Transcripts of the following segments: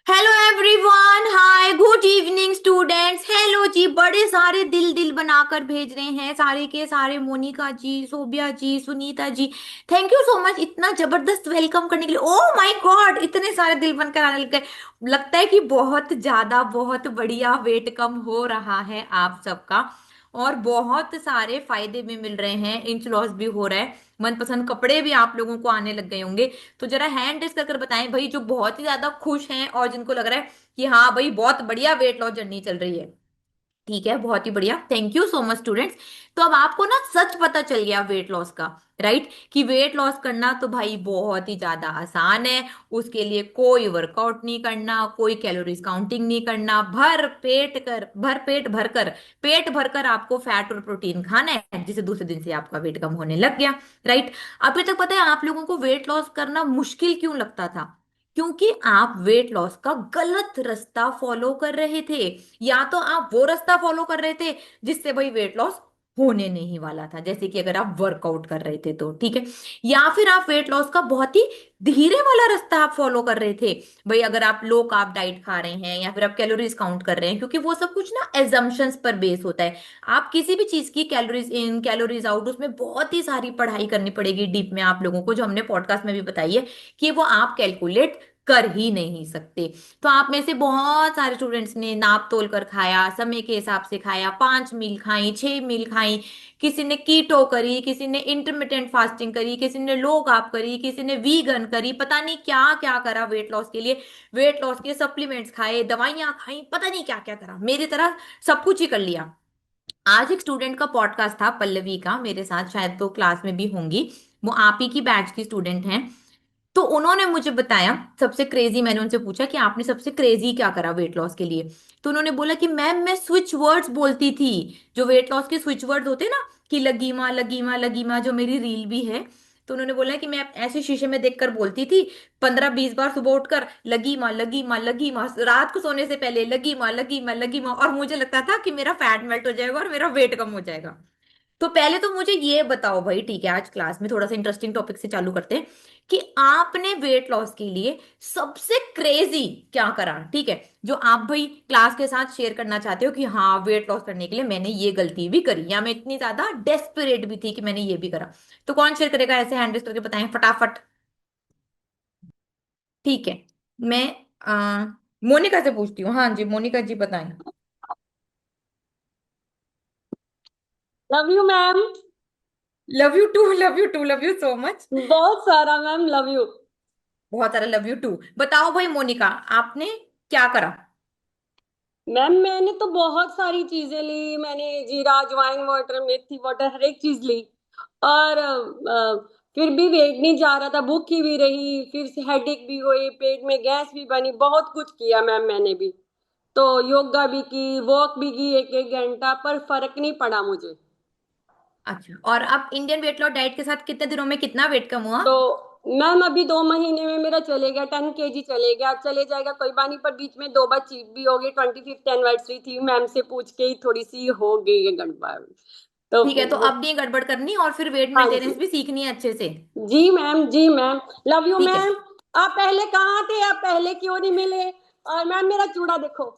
Hello everyone, हाय, good evening students. Hello जी, बड़े सारे दिल दिल बनाकर भेज रहे हैं सारे के सारे। मोनिका जी, सोबिया जी, Sunita ji, thank you so much इतना जबरदस्त वेलकम करने के लिए। ओह माय गॉड, इतने सारे दिल बनकर आने लग गए। लगता है कि बहुत ज्यादा बहुत बढ़िया वेट कम हो रहा है आप सबका, और बहुत सारे फायदे भी मिल रहे हैं, इंच लॉस भी हो रहा है, मनपसंद कपड़े भी आप लोगों को आने लग गए होंगे। तो जरा हैंड रेस कर कर बताएं भाई, जो बहुत ही ज्यादा खुश हैं और जिनको लग रहा है कि हाँ भाई बहुत बढ़िया वेट लॉस जर्नी चल रही है। ठीक है, बहुत ही बढ़िया, thank you so much students. तो अब आपको ना सच पता चल गया वेट लॉस का, राइट? कि वेट लॉस करना तो भाई बहुत ही ज्यादा आसान है। उसके लिए कोई वर्कआउट नहीं करना, कोई कैलोरीज काउंटिंग नहीं करना, भर पेट भरकर, पेट भरकर आपको फैट और प्रोटीन खाना है, जिसे दूसरे दिन से आपका वेट कम होने लग गया, राइट? अभी तक पता है आप लोगों को वेट लॉस करना मुश्किल क्यों लगता था? क्योंकि आप वेट लॉस का गलत रास्ता फॉलो कर रहे थे। या तो आप वो रास्ता फॉलो कर रहे थे जिससे भाई वेट लॉस होने नहीं वाला था, जैसे कि अगर आप वर्कआउट कर रहे थे तो ठीक है। या फिर आप वेट लॉस का बहुत ही धीरे वाला रास्ता आप फॉलो कर रहे थे। भाई अगर आप लो कार्ब डाइट खा रहे हैं या फिर आप कैलोरीज काउंट कर रहे हैं, क्योंकि वो सब कुछ ना एजम्पशंस पर बेस होता है। आप किसी भी चीज की कैलोरीज इन कैलोरीज आउट, उसमें बहुत ही सारी पढ़ाई करनी पड़ेगी डीप में आप लोगों को, जो हमने पॉडकास्ट में भी बताई है कि वो आप कैलकुलेट कर ही नहीं सकते। तो आप में से बहुत सारे स्टूडेंट्स ने नाप तोल कर खाया, समय के हिसाब से खाया, 5 मील खाई, 6 मील खाई, किसी ने कीटो करी, किसी ने इंटरमिटेंट फास्टिंग करी, किसी ने लो कार्ब करी, किसी ने वीगन करी, पता नहीं क्या क्या करा वेट लॉस के लिए। वेट लॉस के सप्लीमेंट्स खाए, दवाइयां खाई, पता नहीं क्या क्या करा, मेरी तरह सब कुछ ही कर लिया। आज एक स्टूडेंट का पॉडकास्ट था, पल्लवी का, मेरे साथ शायद तो क्लास में भी होंगी, वो आप ही की बैच की स्टूडेंट हैं। तो उन्होंने मुझे बताया सबसे क्रेजी, मैंने उनसे पूछा कि आपने सबसे क्रेजी क्या करा वेट लॉस के लिए। तो उन्होंने बोला कि मैम मैं स्विच वर्ड्स बोलती थी, जो वेट लॉस के स्विच वर्ड्स होते हैं ना, कि लगीमा लगीमा लगीमा, जो मेरी रील भी है। तो उन्होंने बोला कि मैं ऐसे शीशे में देखकर बोलती थी 15-20 बार सुबह उठकर, लगीमा लगीमा लगीमा, रात को सोने से पहले लगीमा लगीमा लगीमा, और मुझे लगता था कि मेरा फैट मेल्ट हो जाएगा और मेरा वेट कम हो जाएगा। तो पहले तो मुझे ये बताओ भाई, ठीक है, आज क्लास में थोड़ा सा इंटरेस्टिंग टॉपिक से चालू करते हैं, कि आपने वेट लॉस के लिए सबसे क्रेजी क्या करा, ठीक है, जो आप भाई क्लास के साथ शेयर करना चाहते हो कि हाँ वेट लॉस करने के लिए मैंने ये गलती भी करी, या मैं इतनी ज्यादा डेस्परेट भी थी कि मैंने ये भी करा। तो कौन शेयर करेगा? ऐसे हैंड रेस करके बताएं फटाफट। ठीक है, मैं आ, मोनिका से पूछती हूँ। हाँ जी, मोनिका जी बताएं। Love you ma'am. Love you too, love you too, love you so much. बहुत सारा मैम, लव यू। बहुत सारा लव यू टू। बताओ भाई मोनिका, आपने क्या करा? मैम मैंने तो बहुत सारी चीजें ली। मैंने जीरा, अजवाइन वाटर, मेथी वाटर, हर एक चीज ली। और फिर भी वेट नहीं जा रहा था, भूखी भी रही, फिर से हेडेक भी हुई, पेट में गैस भी बनी, बहुत कुछ किया मैम मैंने भी। तो योगा भी की, वॉक भी की 1-1 घंटा, पर फर्क नहीं पड़ा मुझे। अच्छा, और अब इंडियन वेट लॉस डाइट के साथ कितने दिनों में कितना वेट कम हुआ? तो मैम अभी 2 महीने में मेरा चले गया, 10 kg चले गया। अब चले जाएगा कोई बात नहीं, पर बीच में 2 बार चीट भी हो गई। 25th एनिवर्सरी थी, मैम से पूछ के ही थोड़ी सी हो गई है गड़बड़। तो ठीक है, तो वो, अब नहीं गड़बड़ करनी, और फिर वेट हाँ जी। मेंटेनेंस भी सीखनी है अच्छे से। जी मैम, जी मैम। लव यू ठीक है। मैम। आप पहले कहाँ थे? आप पहले क्यों नहीं मिले? और मैम मेरा चूड़ा देखो।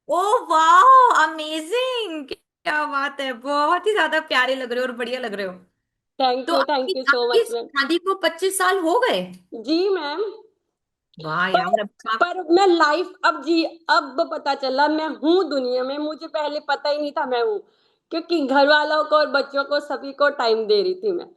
ओ वाह, अमेजिंग, क्या बात है, बहुत ही ज्यादा प्यारे लग रहे हो और बढ़िया लग रहे हो। तो थैंक आपकी यू सो आपकी मच मैम। शादी को 25 साल हो गए? जी मैम। वाह पर यार, अब आप। पर मैं लाइफ अब जी, अब पता चला मैं हूँ दुनिया में। मुझे पहले पता ही नहीं था मैं हूँ, क्योंकि घर वालों को और बच्चों को सभी को टाइम दे रही थी मैं।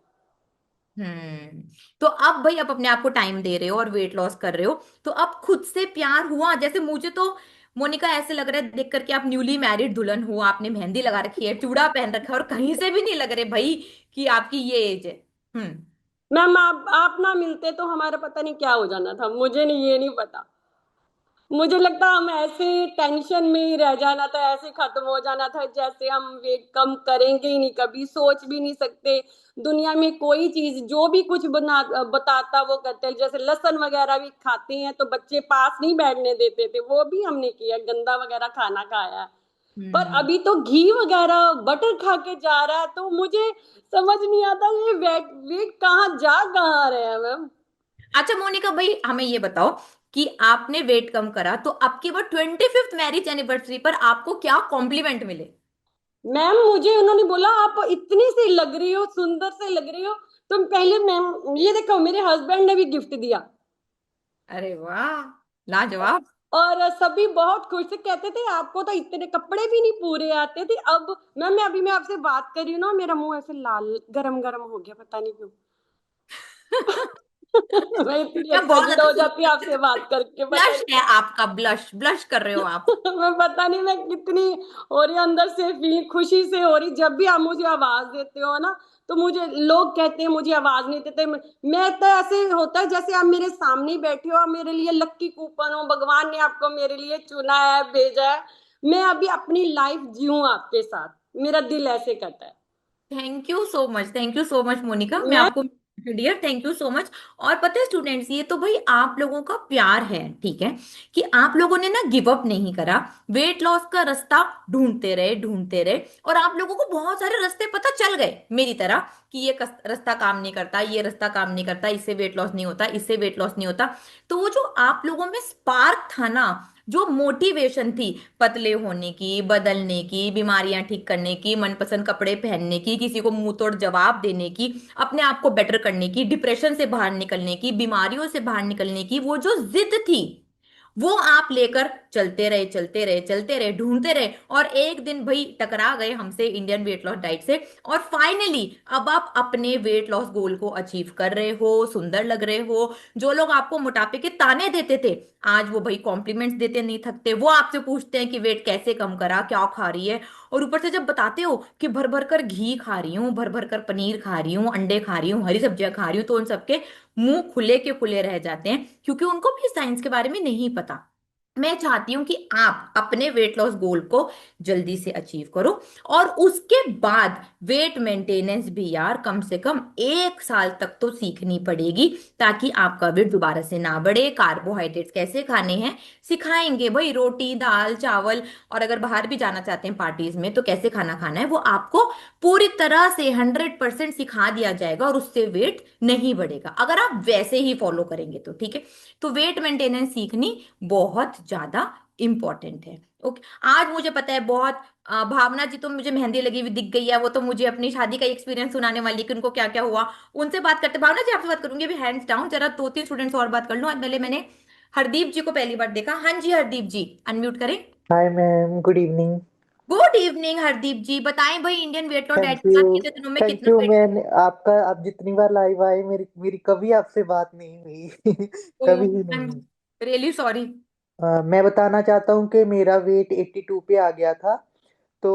तो अब भाई आप अपने आप को टाइम दे रहे हो और वेट लॉस कर रहे हो, तो अब खुद से प्यार हुआ? जैसे मुझे तो मोनिका ऐसे लग रहा है देख करके आप न्यूली मैरिड दुल्हन हो, आपने मेहंदी लगा रखी है, चूड़ा पहन रखा है, और कहीं से भी नहीं लग रहे भाई कि आपकी ये एज है। हम्म। मैम आप ना मिलते तो हमारा पता नहीं क्या हो जाना था, मुझे नहीं, ये नहीं पता। मुझे लगता हम ऐसे टेंशन में ही रह जाना था, ऐसे खत्म हो जाना था, जैसे हम वेट कम करेंगे ही नहीं, कभी सोच भी नहीं सकते। दुनिया में कोई चीज जो भी कुछ बताता वो करते हैं। जैसे लहसुन वगैरह भी खाते हैं तो बच्चे पास नहीं बैठने देते थे, वो भी हमने किया, गंदा वगैरह खाना खाया। पर हम्म। अभी तो घी वगैरह बटर खा के जा रहा है, तो मुझे समझ नहीं आता ये वेट वेट कहाँ जा कहाँ रहे हैं मैम। अच्छा मोनिका भाई, हमें ये बताओ कि आपने वेट कम करा तो आपकी वो 25th मैरिज एनिवर्सरी पर आपको क्या कॉम्प्लीमेंट मिले? मैम मुझे उन्होंने बोला आप इतनी सी लग रही हो, सुंदर से लग रही हो तुम पहले। मैम ये देखो मेरे हस्बैंड ने भी गिफ्ट दिया। अरे वाह, लाजवाब। और सभी बहुत खुश थे, कहते थे आपको तो इतने कपड़े भी नहीं पूरे आते थे। अब मैम मैं अभी मैं आपसे बात कर रही हूँ ना, मेरा मुंह ऐसे लाल गरम गरम हो गया, पता नहीं क्यों। मैं इतनी क्या बहुत एक्साइटेड ज्यादा हो जाती हूँ सुंदर। आपसे बात करके, पता ब्लश है आपका, ब्लश ब्लश कर रहे हो आप। मैं पता नहीं मैं कितनी हो रही अंदर से फील, खुशी से हो रही। जब भी आप मुझे आवाज देते हो ना, तो मुझे लोग कहते हैं मुझे आवाज नहीं देते। मैं तो ऐसे होता है जैसे आप मेरे सामने ही बैठे हो, आप मेरे लिए लक्की कूपन हो, भगवान ने आपको मेरे लिए चुना है, भेजा है। मैं अभी अपनी लाइफ जीऊं आपके साथ, मेरा दिल ऐसे करता है। Thank you so much, thank you so much Monika, मैं मैं आपको, dear thank you so much. और पता है स्टूडेंट्स, ये तो भाई आप लोगों का प्यार है, ठीक है, कि आप लोगों ने ना गिव अप नहीं करा, वेट लॉस का रास्ता ढूंढते रहे। और आप लोगों को बहुत सारे रास्ते पता चल गए मेरी तरह, कि ये रास्ता काम नहीं करता, ये रास्ता काम नहीं करता, इससे वेट लॉस नहीं होता, इससे वेट लॉस नहीं होता। तो वो जो आप लोगों में स्पार्क था ना, जो मोटिवेशन थी, पतले होने की, बदलने की, बीमारियां ठीक करने की, मनपसंद कपड़े पहनने की, किसी को मुंह तोड़ जवाब देने की, अपने आप को बेटर करने की, डिप्रेशन से बाहर निकलने की, बीमारियों से बाहर निकलने की, वो जो जिद थी, वो आप लेकर चलते रहे, ढूंढते रहे, और एक दिन भाई टकरा गए हमसे इंडियन वेट लॉस डाइट से। और फाइनली अब आप अपने वेट लॉस गोल को अचीव कर रहे हो, सुंदर लग रहे हो। जो लोग आपको मोटापे के ताने देते थे, आज वो भाई कॉम्प्लीमेंट्स देते नहीं थकते, वो आपसे पूछते हैं कि वेट कैसे कम करा, क्या खा रही है। और ऊपर से जब बताते हो कि भर भर कर घी खा रही हूँ, भर भर कर पनीर खा रही हूँ, अंडे खा रही हूँ, हरी सब्जियां खा रही हूँ, तो उन सबके मुंह खुले के खुले रह जाते हैं, क्योंकि उनको भी साइंस के बारे में नहीं पता। मैं चाहती हूं कि आप अपने वेट लॉस गोल को जल्दी से अचीव करो, और उसके बाद वेट मेंटेनेंस भी यार कम से कम 1 साल तक तो सीखनी पड़ेगी, ताकि आपका वेट दोबारा से ना बढ़े। कार्बोहाइड्रेट्स कैसे खाने हैं सिखाएंगे भाई, रोटी दाल चावल। और अगर बाहर भी जाना चाहते हैं पार्टीज में, तो कैसे खाना खाना है वो आपको पूरी तरह से 100% सिखा दिया जाएगा, और उससे वेट नहीं बढ़ेगा अगर आप वैसे ही फॉलो करेंगे तो, ठीक है। तो वेट मेंटेनेंस सीखनी बहुत ज्यादा इंपॉर्टेंट है। ओके, आज मुझे पता है बहुत, भावना जी तो मुझे मेहंदी लगी हुई दिख गई है, वो तो मुझे अपनी शादी का एक्सपीरियंस सुनाने वाली है कि उनको क्या क्या हुआ। उनसे बात करते, भावना जी आपसे बात करूंगी अभी, हैंड्स डाउन, जरा दो तीन स्टूडेंट्स और बात कर लूं। आज पहले मैंने हरदीप जी को पहली बार देखा। हाँ जी हरदीप जी, अनम्यूट करें। Hi ma'am, good evening. Good evening Hardeep ji, बताएं भाई Indian weight loss diet thank के यू। बाद कितने दिनों में थैंक कितना यू वेट? मैम, आपका आप जितनी बार लाइव आए, मेरी मेरी कभी आपसे बात नहीं हुई। ओ, कभी भी आई नहीं एम हुई। Really sorry. मैं बताना चाहता हूँ कि मेरा वेट 82 पे आ गया था। तो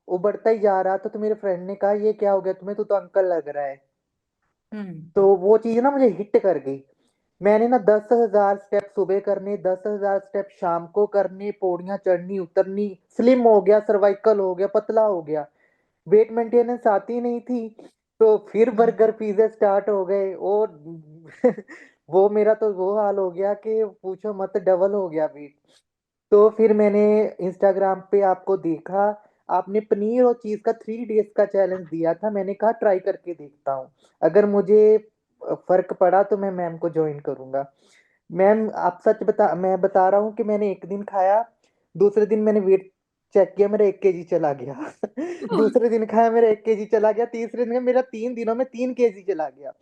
वो बढ़ता ही जा रहा था, तो मेरे फ्रेंड ने कहा ये क्या हो गया तुम्हें, तू तो अंकल लग रहा है। हम्म। तो वो चीज़ ना मुझे हिट कर गई। मैंने ना 10,000 स्टेप सुबह करने, 10,000 स्टेप शाम को करने, पौड़ियाँ चढ़नी उतरनी, स्लिम हो गया, सर्वाइकल हो गया, पतला हो गया। वेट मेंटेनेंस आती नहीं थी। तो फिर बर्गर पिज्जा स्टार्ट हो गए, और वो मेरा तो वो हाल हो गया कि पूछो मत, डबल हो गया वेट। तो फिर मैंने इंस्टाग्राम पे आपको देखा, आपने पनीर और चीज का 3 डेज का चैलेंज दिया था। मैंने कहा ट्राई करके देखता हूँ, अगर मुझे फर्क पड़ा तो मैं मैम को ज्वाइन करूंगा। मैम आप सच बता, मैं बता रहा हूँ कि मैंने एक दिन खाया, दूसरे दिन मैंने वेट चेक किया, मेरा 1 केजी चला गया। दूसरे दिन खाया, मेरा 1 केजी चला गया, तीसरे दिन मेरा 3 दिनों में 3 केजी चला गया।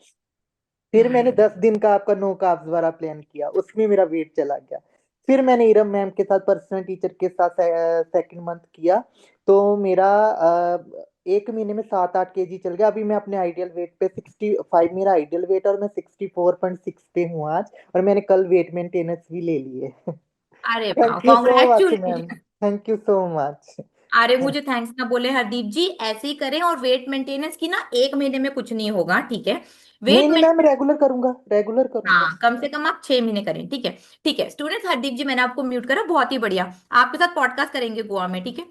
फिर मैंने 10 दिन का आपका नो कार्ब्स वाला प्लान किया, उसमें मेरा वेट चला गया। फिर मैंने इरम मैम के साथ, पर्सनल टीचर के साथ सेकंड मंथ किया। तो मेरा 1 महीने में 7-8 केजी चल गया। अभी मैं अपने आइडियल वेट पे 65 मेरा आइडियल वेट, और मैं 64.6 पे हूँ आज। और मैंने कल वेट मेंटेनेंस भी ले लिए। अरे वाह, thank you so much ma'am, congratulation. Thank you so much. अरे मुझे थैंक्स ना बोले हरदीप जी, ऐसे ही करें। और वेट मेंटेनेंस की ना 1 महीने में कुछ नहीं होगा, ठीक है। नहीं वेट नहीं में, मैम, रेगुलर करूंगा, रेगुलर करूंगा। हाँ कम से कम आप 6 महीने करें, ठीक है। ठीक है स्टूडेंट्स, हरदीप जी मैंने आपको म्यूट करा, बहुत ही बढ़िया, आपके साथ पॉडकास्ट करेंगे गोवा में, ठीक है।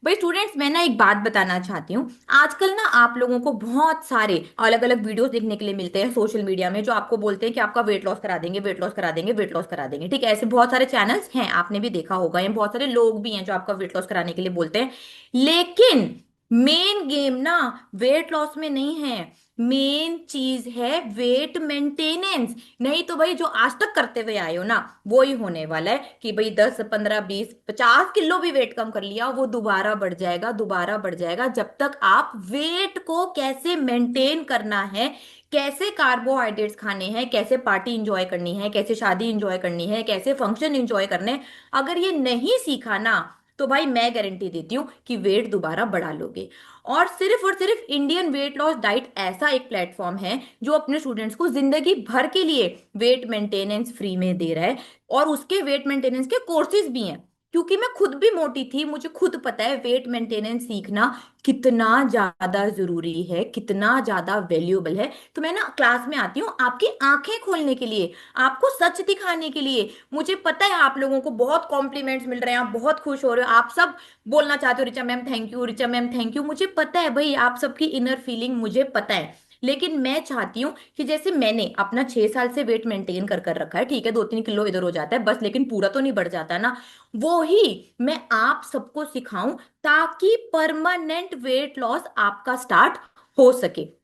भाई स्टूडेंट्स, मैं ना एक बात बताना चाहती हूँ। आजकल ना आप लोगों को बहुत सारे अलग अलग वीडियोस देखने के लिए मिलते हैं सोशल मीडिया में, जो आपको बोलते हैं कि आपका वेट लॉस करा देंगे, वेट लॉस करा देंगे, वेट लॉस करा देंगे, ठीक है। ऐसे बहुत सारे चैनल्स हैं, आपने भी देखा होगा, या बहुत सारे लोग भी हैं जो आपका वेट लॉस कराने के लिए बोलते हैं। लेकिन मेन गेम ना वेट लॉस में नहीं है, मेन चीज है वेट मेंटेनेंस। नहीं तो भाई जो आज तक करते हुए आए हो ना, वो ही होने वाला है कि भाई 10 15 20 50 किलो भी वेट कम कर लिया, वो दोबारा बढ़ जाएगा, दोबारा बढ़ जाएगा। जब तक आप वेट को कैसे मेंटेन करना है, कैसे कार्बोहाइड्रेट्स खाने हैं, कैसे पार्टी इंजॉय करनी है, कैसे शादी इंजॉय करनी है, कैसे फंक्शन इंजॉय करने हैं, अगर ये नहीं सीखा ना, तो भाई मैं गारंटी देती हूँ कि वेट दोबारा बढ़ा लोगे। और सिर्फ इंडियन वेट लॉस डाइट ऐसा एक प्लेटफॉर्म है जो अपने स्टूडेंट्स को जिंदगी भर के लिए वेट मेंटेनेंस फ्री में दे रहा है। और उसके वेट मेंटेनेंस के कोर्सेज भी हैं, क्योंकि मैं खुद भी मोटी थी, मुझे खुद पता है वेट मेंटेनेंस सीखना कितना ज्यादा जरूरी है, कितना ज्यादा वैल्यूएबल है। तो मैं ना क्लास में आती हूँ आपकी आंखें खोलने के लिए, आपको सच दिखाने के लिए। मुझे पता है आप लोगों को बहुत कॉम्प्लीमेंट्स मिल रहे हैं, आप बहुत खुश हो रहे हो, आप सब बोलना चाहते हो Richa ma'am thank you, Richa ma'am thank you. मुझे पता है भाई, आप सबकी इनर फीलिंग मुझे पता है। लेकिन मैं चाहती हूँ कि जैसे मैंने अपना 6 साल से वेट मेंटेन कर कर रखा है, ठीक है 2 3 किलो इधर हो जाता है बस, लेकिन पूरा तो नहीं बढ़ जाता ना, वो ही मैं आप सबको सिखाऊं, ताकि परमानेंट वेट लॉस आपका स्टार्ट हो सके।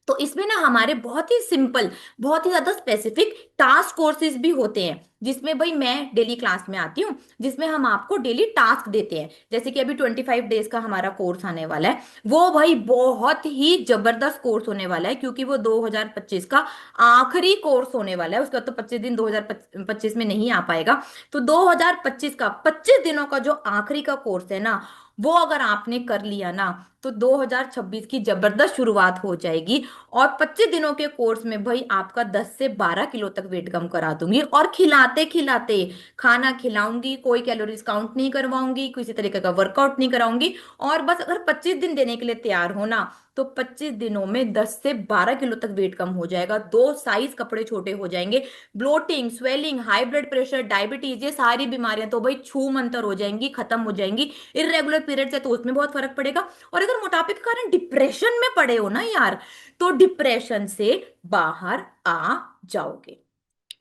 तो इसमें ना हमारे बहुत ही सिंपल, बहुत ही ज्यादा स्पेसिफिक टास्क कोर्सेज भी होते हैं, जिसमें भाई मैं डेली क्लास में आती हूँ, जिसमें हम आपको डेली टास्क देते हैं। जैसे कि अभी 25 डेज का हमारा कोर्स आने वाला है, वो भाई बहुत ही जबरदस्त कोर्स होने वाला है, क्योंकि वो 2025 का आखिरी कोर्स होने वाला है। उसका तो 25 दिन 2025 में नहीं आ पाएगा। तो 2025 का 25 दिनों का जो आखिरी का कोर्स है ना, वो अगर आपने कर लिया ना, तो 2026 की जबरदस्त शुरुआत हो जाएगी। और 25 दिनों के कोर्स में भाई आपका 10 से 12 किलो तक वेट कम करा दूंगी, और खिलाते खिलाते खाना खिलाऊंगी, कोई कैलोरीज काउंट नहीं करवाऊंगी, किसी तरीके का वर्कआउट नहीं कराऊंगी। और बस अगर 25 दिन देने के लिए तैयार हो ना, तो 25 दिनों में 10 से 12 किलो तक वेट कम हो जाएगा, 2 साइज कपड़े छोटे हो जाएंगे, bloating, swelling, high blood pressure, diabetes, ये सारी बीमारियां तो भाई छू मंतर हो जाएंगी, खत्म हो जाएंगी। इरेगुलर पीरियड्स है तो उसमें बहुत फर्क पड़ेगा। और अगर मोटापे के कारण डिप्रेशन में पड़े हो ना यार, तो डिप्रेशन से बाहर आ जाओगे।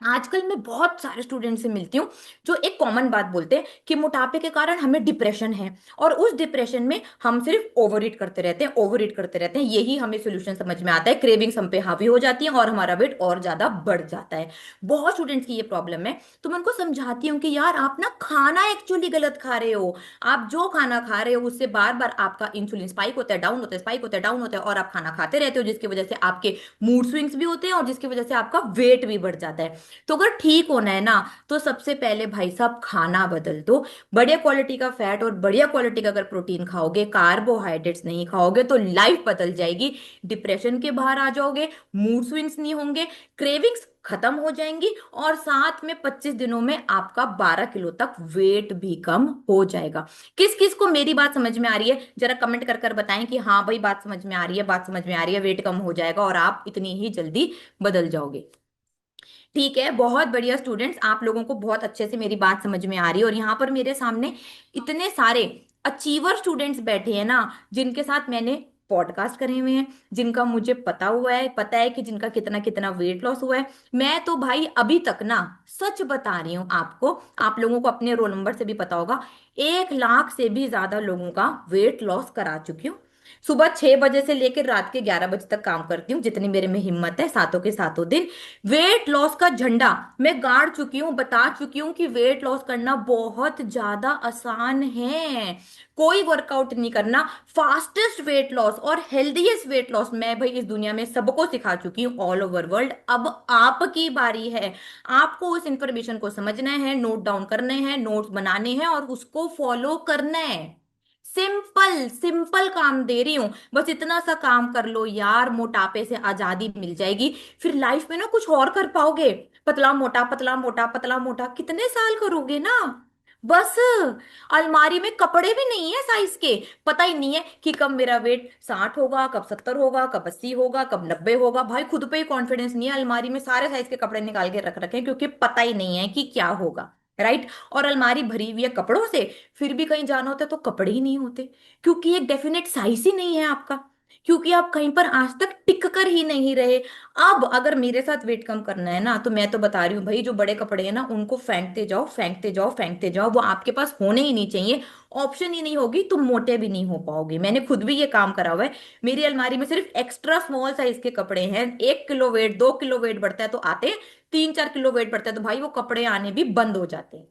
आजकल मैं बहुत सारे स्टूडेंट से मिलती हूँ जो एक कॉमन बात बोलते हैं कि मोटापे के कारण हमें डिप्रेशन है, और उस डिप्रेशन में हम सिर्फ ओवर ईट करते रहते हैं, ओवर ईट करते रहते हैं, यही हमें सोल्यूशन समझ में आता है, क्रेविंग्स हम पे हावी हो जाती है और हमारा वेट और ज्यादा बढ़ जाता है। बहुत स्टूडेंट्स की ये प्रॉब्लम है। तो मैं उनको समझाती हूँ कि यार आप ना खाना एक्चुअली गलत खा रहे हो। आप जो खाना खा रहे हो उससे बार बार आपका इंसुलिन स्पाइक होता है, डाउन होता है, स्पाइक होता है, डाउन होता है, और आप खाना खाते रहते हो, जिसकी वजह से आपके मूड स्विंग्स भी होते हैं, और जिसकी वजह से आपका वेट भी बढ़ जाता है। तो अगर ठीक होना है ना, तो सबसे पहले भाई साहब खाना बदल दो। बढ़िया क्वालिटी का फैट और बढ़िया क्वालिटी का अगर प्रोटीन खाओगे, कार्बोहाइड्रेट्स नहीं खाओगे, तो लाइफ बदल जाएगी। डिप्रेशन के बाहर आ जाओगे, मूड स्विंग्स नहीं होंगे, क्रेविंग्स खत्म हो जाएंगी, और साथ में 25 दिनों में आपका 12 किलो तक वेट भी कम हो जाएगा। किस किस को मेरी बात समझ में आ रही है, जरा कमेंट कर कर बताएं कि हाँ भाई बात समझ में आ रही है, बात समझ में आ रही है, वेट कम हो जाएगा और आप इतनी ही जल्दी बदल जाओगे। ठीक है, बहुत बढ़िया स्टूडेंट्स, आप लोगों को बहुत अच्छे से मेरी बात समझ में आ रही है। और यहाँ पर मेरे सामने इतने सारे अचीवर स्टूडेंट्स बैठे हैं ना, जिनके साथ मैंने पॉडकास्ट करे हुए हैं, जिनका मुझे पता है कि जिनका कितना कितना वेट लॉस हुआ है। मैं तो भाई अभी तक ना, सच बता रही हूँ आपको, आप लोगों को अपने रोल नंबर से भी पता होगा, 1 लाख से भी ज्यादा लोगों का वेट लॉस करा चुकी हूँ। सुबह 6 बजे से लेकर रात के 11 बजे तक काम करती हूँ, जितनी मेरे में हिम्मत है, सातों के सातों दिन वेट लॉस का झंडा मैं गाड़ चुकी हूँ, बता चुकी हूँ कि वेट लॉस करना बहुत ज्यादा आसान है। कोई वर्कआउट नहीं करना, फास्टेस्ट वेट लॉस और हेल्दीएस्ट वेट लॉस मैं भाई इस दुनिया में सबको सिखा चुकी हूँ, ऑल ओवर वर्ल्ड। अब आपकी बारी है, आपको उस इंफॉर्मेशन को समझना है, नोट डाउन करने हैं, नोट्स बनाने हैं, और उसको फॉलो करना है। सिंपल सिंपल काम दे रही हूं, बस इतना सा काम कर लो यार, मोटापे से आजादी मिल जाएगी। फिर लाइफ में ना कुछ और कर पाओगे। पतला मोटा, पतला मोटा, पतला मोटा कितने साल करोगे ना, बस। अलमारी में कपड़े भी नहीं है साइज के, पता ही नहीं है कि कब मेरा वेट 60 होगा, कब 70 होगा, कब 80 होगा, कब 90 होगा। भाई खुद पे ही कॉन्फिडेंस नहीं है, अलमारी में सारे साइज के कपड़े निकाल के रख रखे हैं, क्योंकि पता ही नहीं है कि क्या होगा। राइट। और अलमारी भरी हुई है कपड़ों से, फिर भी कहीं जाना होता है तो कपड़े ही नहीं होते, क्योंकि एक डेफिनेट साइज ही नहीं है आपका। क्योंकि आप कहीं पर आज तक टिक कर ही नहीं रहे। अब अगर मेरे साथ वेट कम करना है ना, तो मैं तो बता रही हूँ भाई, जो बड़े कपड़े हैं ना उनको फेंकते जाओ, फेंकते जाओ, फेंकते जाओ, वो आपके पास होने ही नहीं चाहिए। ऑप्शन ही नहीं होगी, तुम मोटे भी नहीं हो पाओगे। मैंने खुद भी ये काम करा हुआ है। मेरी अलमारी में सिर्फ एक्स्ट्रा स्मॉल साइज के कपड़े हैं। 1 किलो वेट, 2 किलो वेट बढ़ता है तो आते हैं, 3-4 किलो वेट बढ़ता है तो भाई वो कपड़े आने भी बंद हो जाते हैं।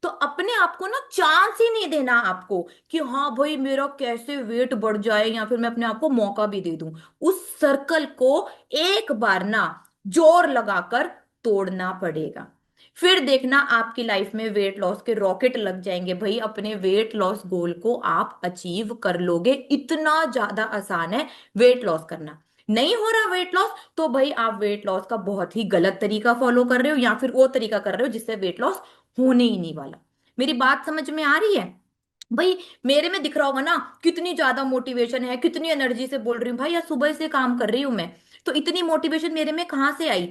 तो अपने आप को ना चांस ही नहीं देना आपको कि हाँ भाई मेरा कैसे वेट बढ़ जाए, या फिर मैं अपने आप को मौका भी दे दूं। उस सर्कल को एक बार ना जोर लगाकर तोड़ना पड़ेगा। फिर देखना आपकी लाइफ में वेट लॉस के रॉकेट लग जाएंगे भाई। अपने वेट लॉस गोल को आप अचीव कर लोगे। इतना ज्यादा आसान है वेट लॉस करना। नहीं हो रहा वेट लॉस, तो भाई आप वेट लॉस का बहुत ही गलत तरीका फॉलो कर रहे हो, या फिर वो तरीका कर रहे हो जिससे वेट लॉस होने ही नहीं वाला। मेरी बात समझ में आ रही है भाई? मेरे में दिख रहा होगा ना कितनी ज्यादा मोटिवेशन है, कितनी एनर्जी से बोल रही हूँ भाई। आज सुबह से काम कर रही हूँ मैं, तो इतनी मोटिवेशन मेरे में कहाँ से आई?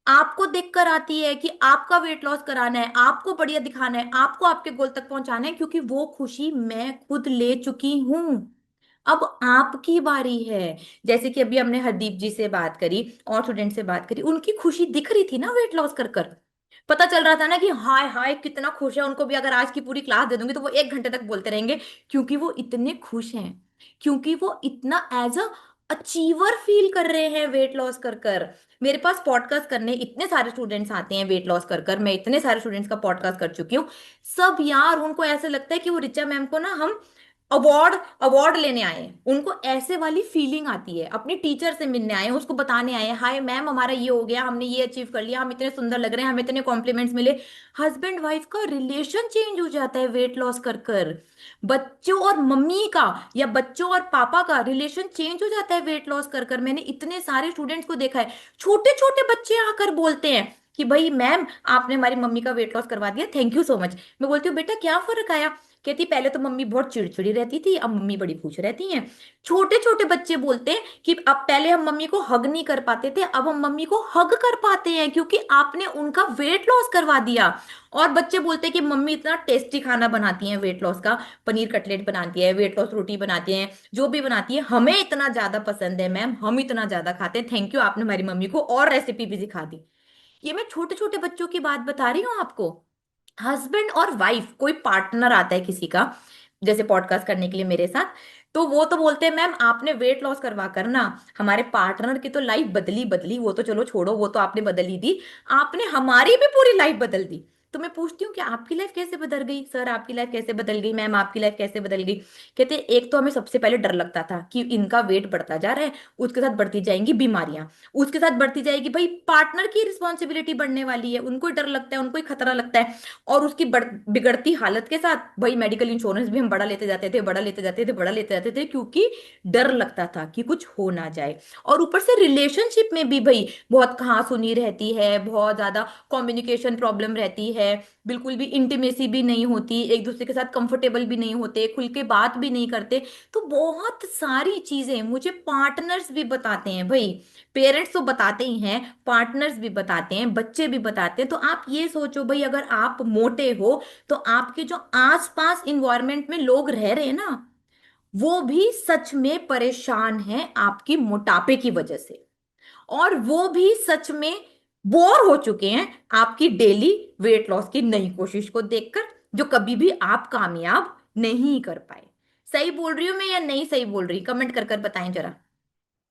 आपको देखकर आती है कि आपका वेट लॉस कराना है, आपको बढ़िया दिखाना है, आपको आपके गोल तक पहुंचाना है, क्योंकि वो खुशी मैं खुद ले चुकी हूं। अब आपकी बारी है। जैसे कि अभी हमने हरदीप जी से बात करी और स्टूडेंट से बात करी, उनकी खुशी दिख रही थी ना वेट लॉस कर कर। पता चल रहा था ना कि हाय हाय कितना खुश है। उनको भी अगर आज की पूरी क्लास दे दूंगी तो वो 1 घंटे तक बोलते रहेंगे, क्योंकि वो इतने खुश हैं, क्योंकि वो इतना एज अ अचीवर फील कर रहे हैं वेट लॉस कर कर। मेरे पास पॉडकास्ट करने इतने सारे स्टूडेंट्स आते हैं वेट लॉस कर कर। मैं इतने सारे स्टूडेंट्स का पॉडकास्ट कर चुकी हूँ। सब यार उनको ऐसे लगता है कि वो ऋचा मैम को ना हम अवार्ड अवार्ड लेने आए हैं। उनको ऐसे वाली फीलिंग आती है। अपनी टीचर से मिलने आए हैं, उसको बताने आए हैं, हाय मैम हमारा ये हो गया, हमने ये अचीव कर लिया, हम इतने सुंदर लग रहे हैं, हमें इतने कॉम्प्लीमेंट्स मिले। हस्बैंड वाइफ का रिलेशन चेंज हो जाता है वेट लॉस कर कर। बच्चों और मम्मी का या बच्चों और पापा का रिलेशन चेंज हो जाता है वेट लॉस कर कर। मैंने इतने सारे स्टूडेंट्स को देखा है, छोटे छोटे बच्चे आकर बोलते हैं कि भाई मैम आपने हमारी मम्मी का वेट लॉस करवा दिया, थैंक यू सो मच। मैं बोलती हूँ बेटा क्या फर्क आया? कहती पहले तो मम्मी बहुत चिड़चिड़ी रहती थी, अब मम्मी बड़ी खुश रहती हैं। छोटे छोटे बच्चे बोलते हैं कि अब पहले हम मम्मी को हग नहीं कर पाते थे, अब हम मम्मी को हग कर पाते हैं, क्योंकि आपने उनका वेट लॉस करवा दिया। और बच्चे बोलते हैं कि मम्मी इतना टेस्टी खाना बनाती हैं वेट लॉस का, पनीर कटलेट बनाती है, वेट लॉस रोटी बनाती हैं, जो भी बनाती है हमें इतना ज्यादा पसंद है मैम, हम इतना ज्यादा खाते हैं, थैंक यू आपने हमारी मम्मी को और रेसिपी भी सिखा दी। ये मैं छोटे छोटे बच्चों की बात बता रही हूँ आपको। हस्बैंड और वाइफ, कोई पार्टनर आता है किसी का जैसे पॉडकास्ट करने के लिए मेरे साथ, तो वो तो बोलते हैं मैम आपने वेट लॉस करवा कर ना हमारे पार्टनर की तो लाइफ बदली बदली, वो तो चलो छोड़ो, वो तो आपने बदल ही दी, आपने हमारी भी पूरी लाइफ बदल दी। तो मैं पूछती हूँ कि आपकी लाइफ कैसे बदल गई सर? आपकी लाइफ कैसे बदल गई मैम? आपकी लाइफ कैसे बदल गई? कहते एक तो हमें सबसे पहले डर लगता था कि इनका वेट बढ़ता जा रहा है, उसके साथ बढ़ती जाएंगी बीमारियां, उसके साथ बढ़ती जाएगी भाई पार्टनर की रिस्पॉन्सिबिलिटी बढ़ने वाली है, उनको ही डर लगता है, उनको ही खतरा लगता है। और उसकी बिगड़ती हालत के साथ भाई मेडिकल इंश्योरेंस भी हम बड़ा लेते जाते थे, बड़ा लेते जाते थे, बड़ा लेते जाते थे, क्योंकि डर लगता था कि कुछ हो ना जाए। और ऊपर से रिलेशनशिप में भी भाई बहुत कहासुनी रहती है, बहुत ज्यादा कम्युनिकेशन प्रॉब्लम रहती है, बिल्कुल भी इंटीमेसी भी नहीं होती, एक दूसरे के साथ कंफर्टेबल भी नहीं होते, खुल के बात भी नहीं करते। तो बहुत सारी चीजें मुझे पार्टनर्स भी बताते हैं भाई। पेरेंट्स तो बताते ही हैं, पार्टनर्स भी बताते हैं, बच्चे भी बताते हैं। तो आप ये सोचो भाई अगर आप मोटे हो तो आपके जो आसपास इन्वायरमेंट में लोग रह रहे हैं ना, वो भी सच में परेशान हैं आपकी मोटापे की वजह से। और वो भी सच में बोर हो चुके हैं आपकी डेली वेट लॉस की नई कोशिश को देखकर, जो कभी भी आप कामयाब नहीं कर पाए। सही बोल रही हूं मैं या नहीं सही बोल रही? कमेंट कर कर बताएं जरा,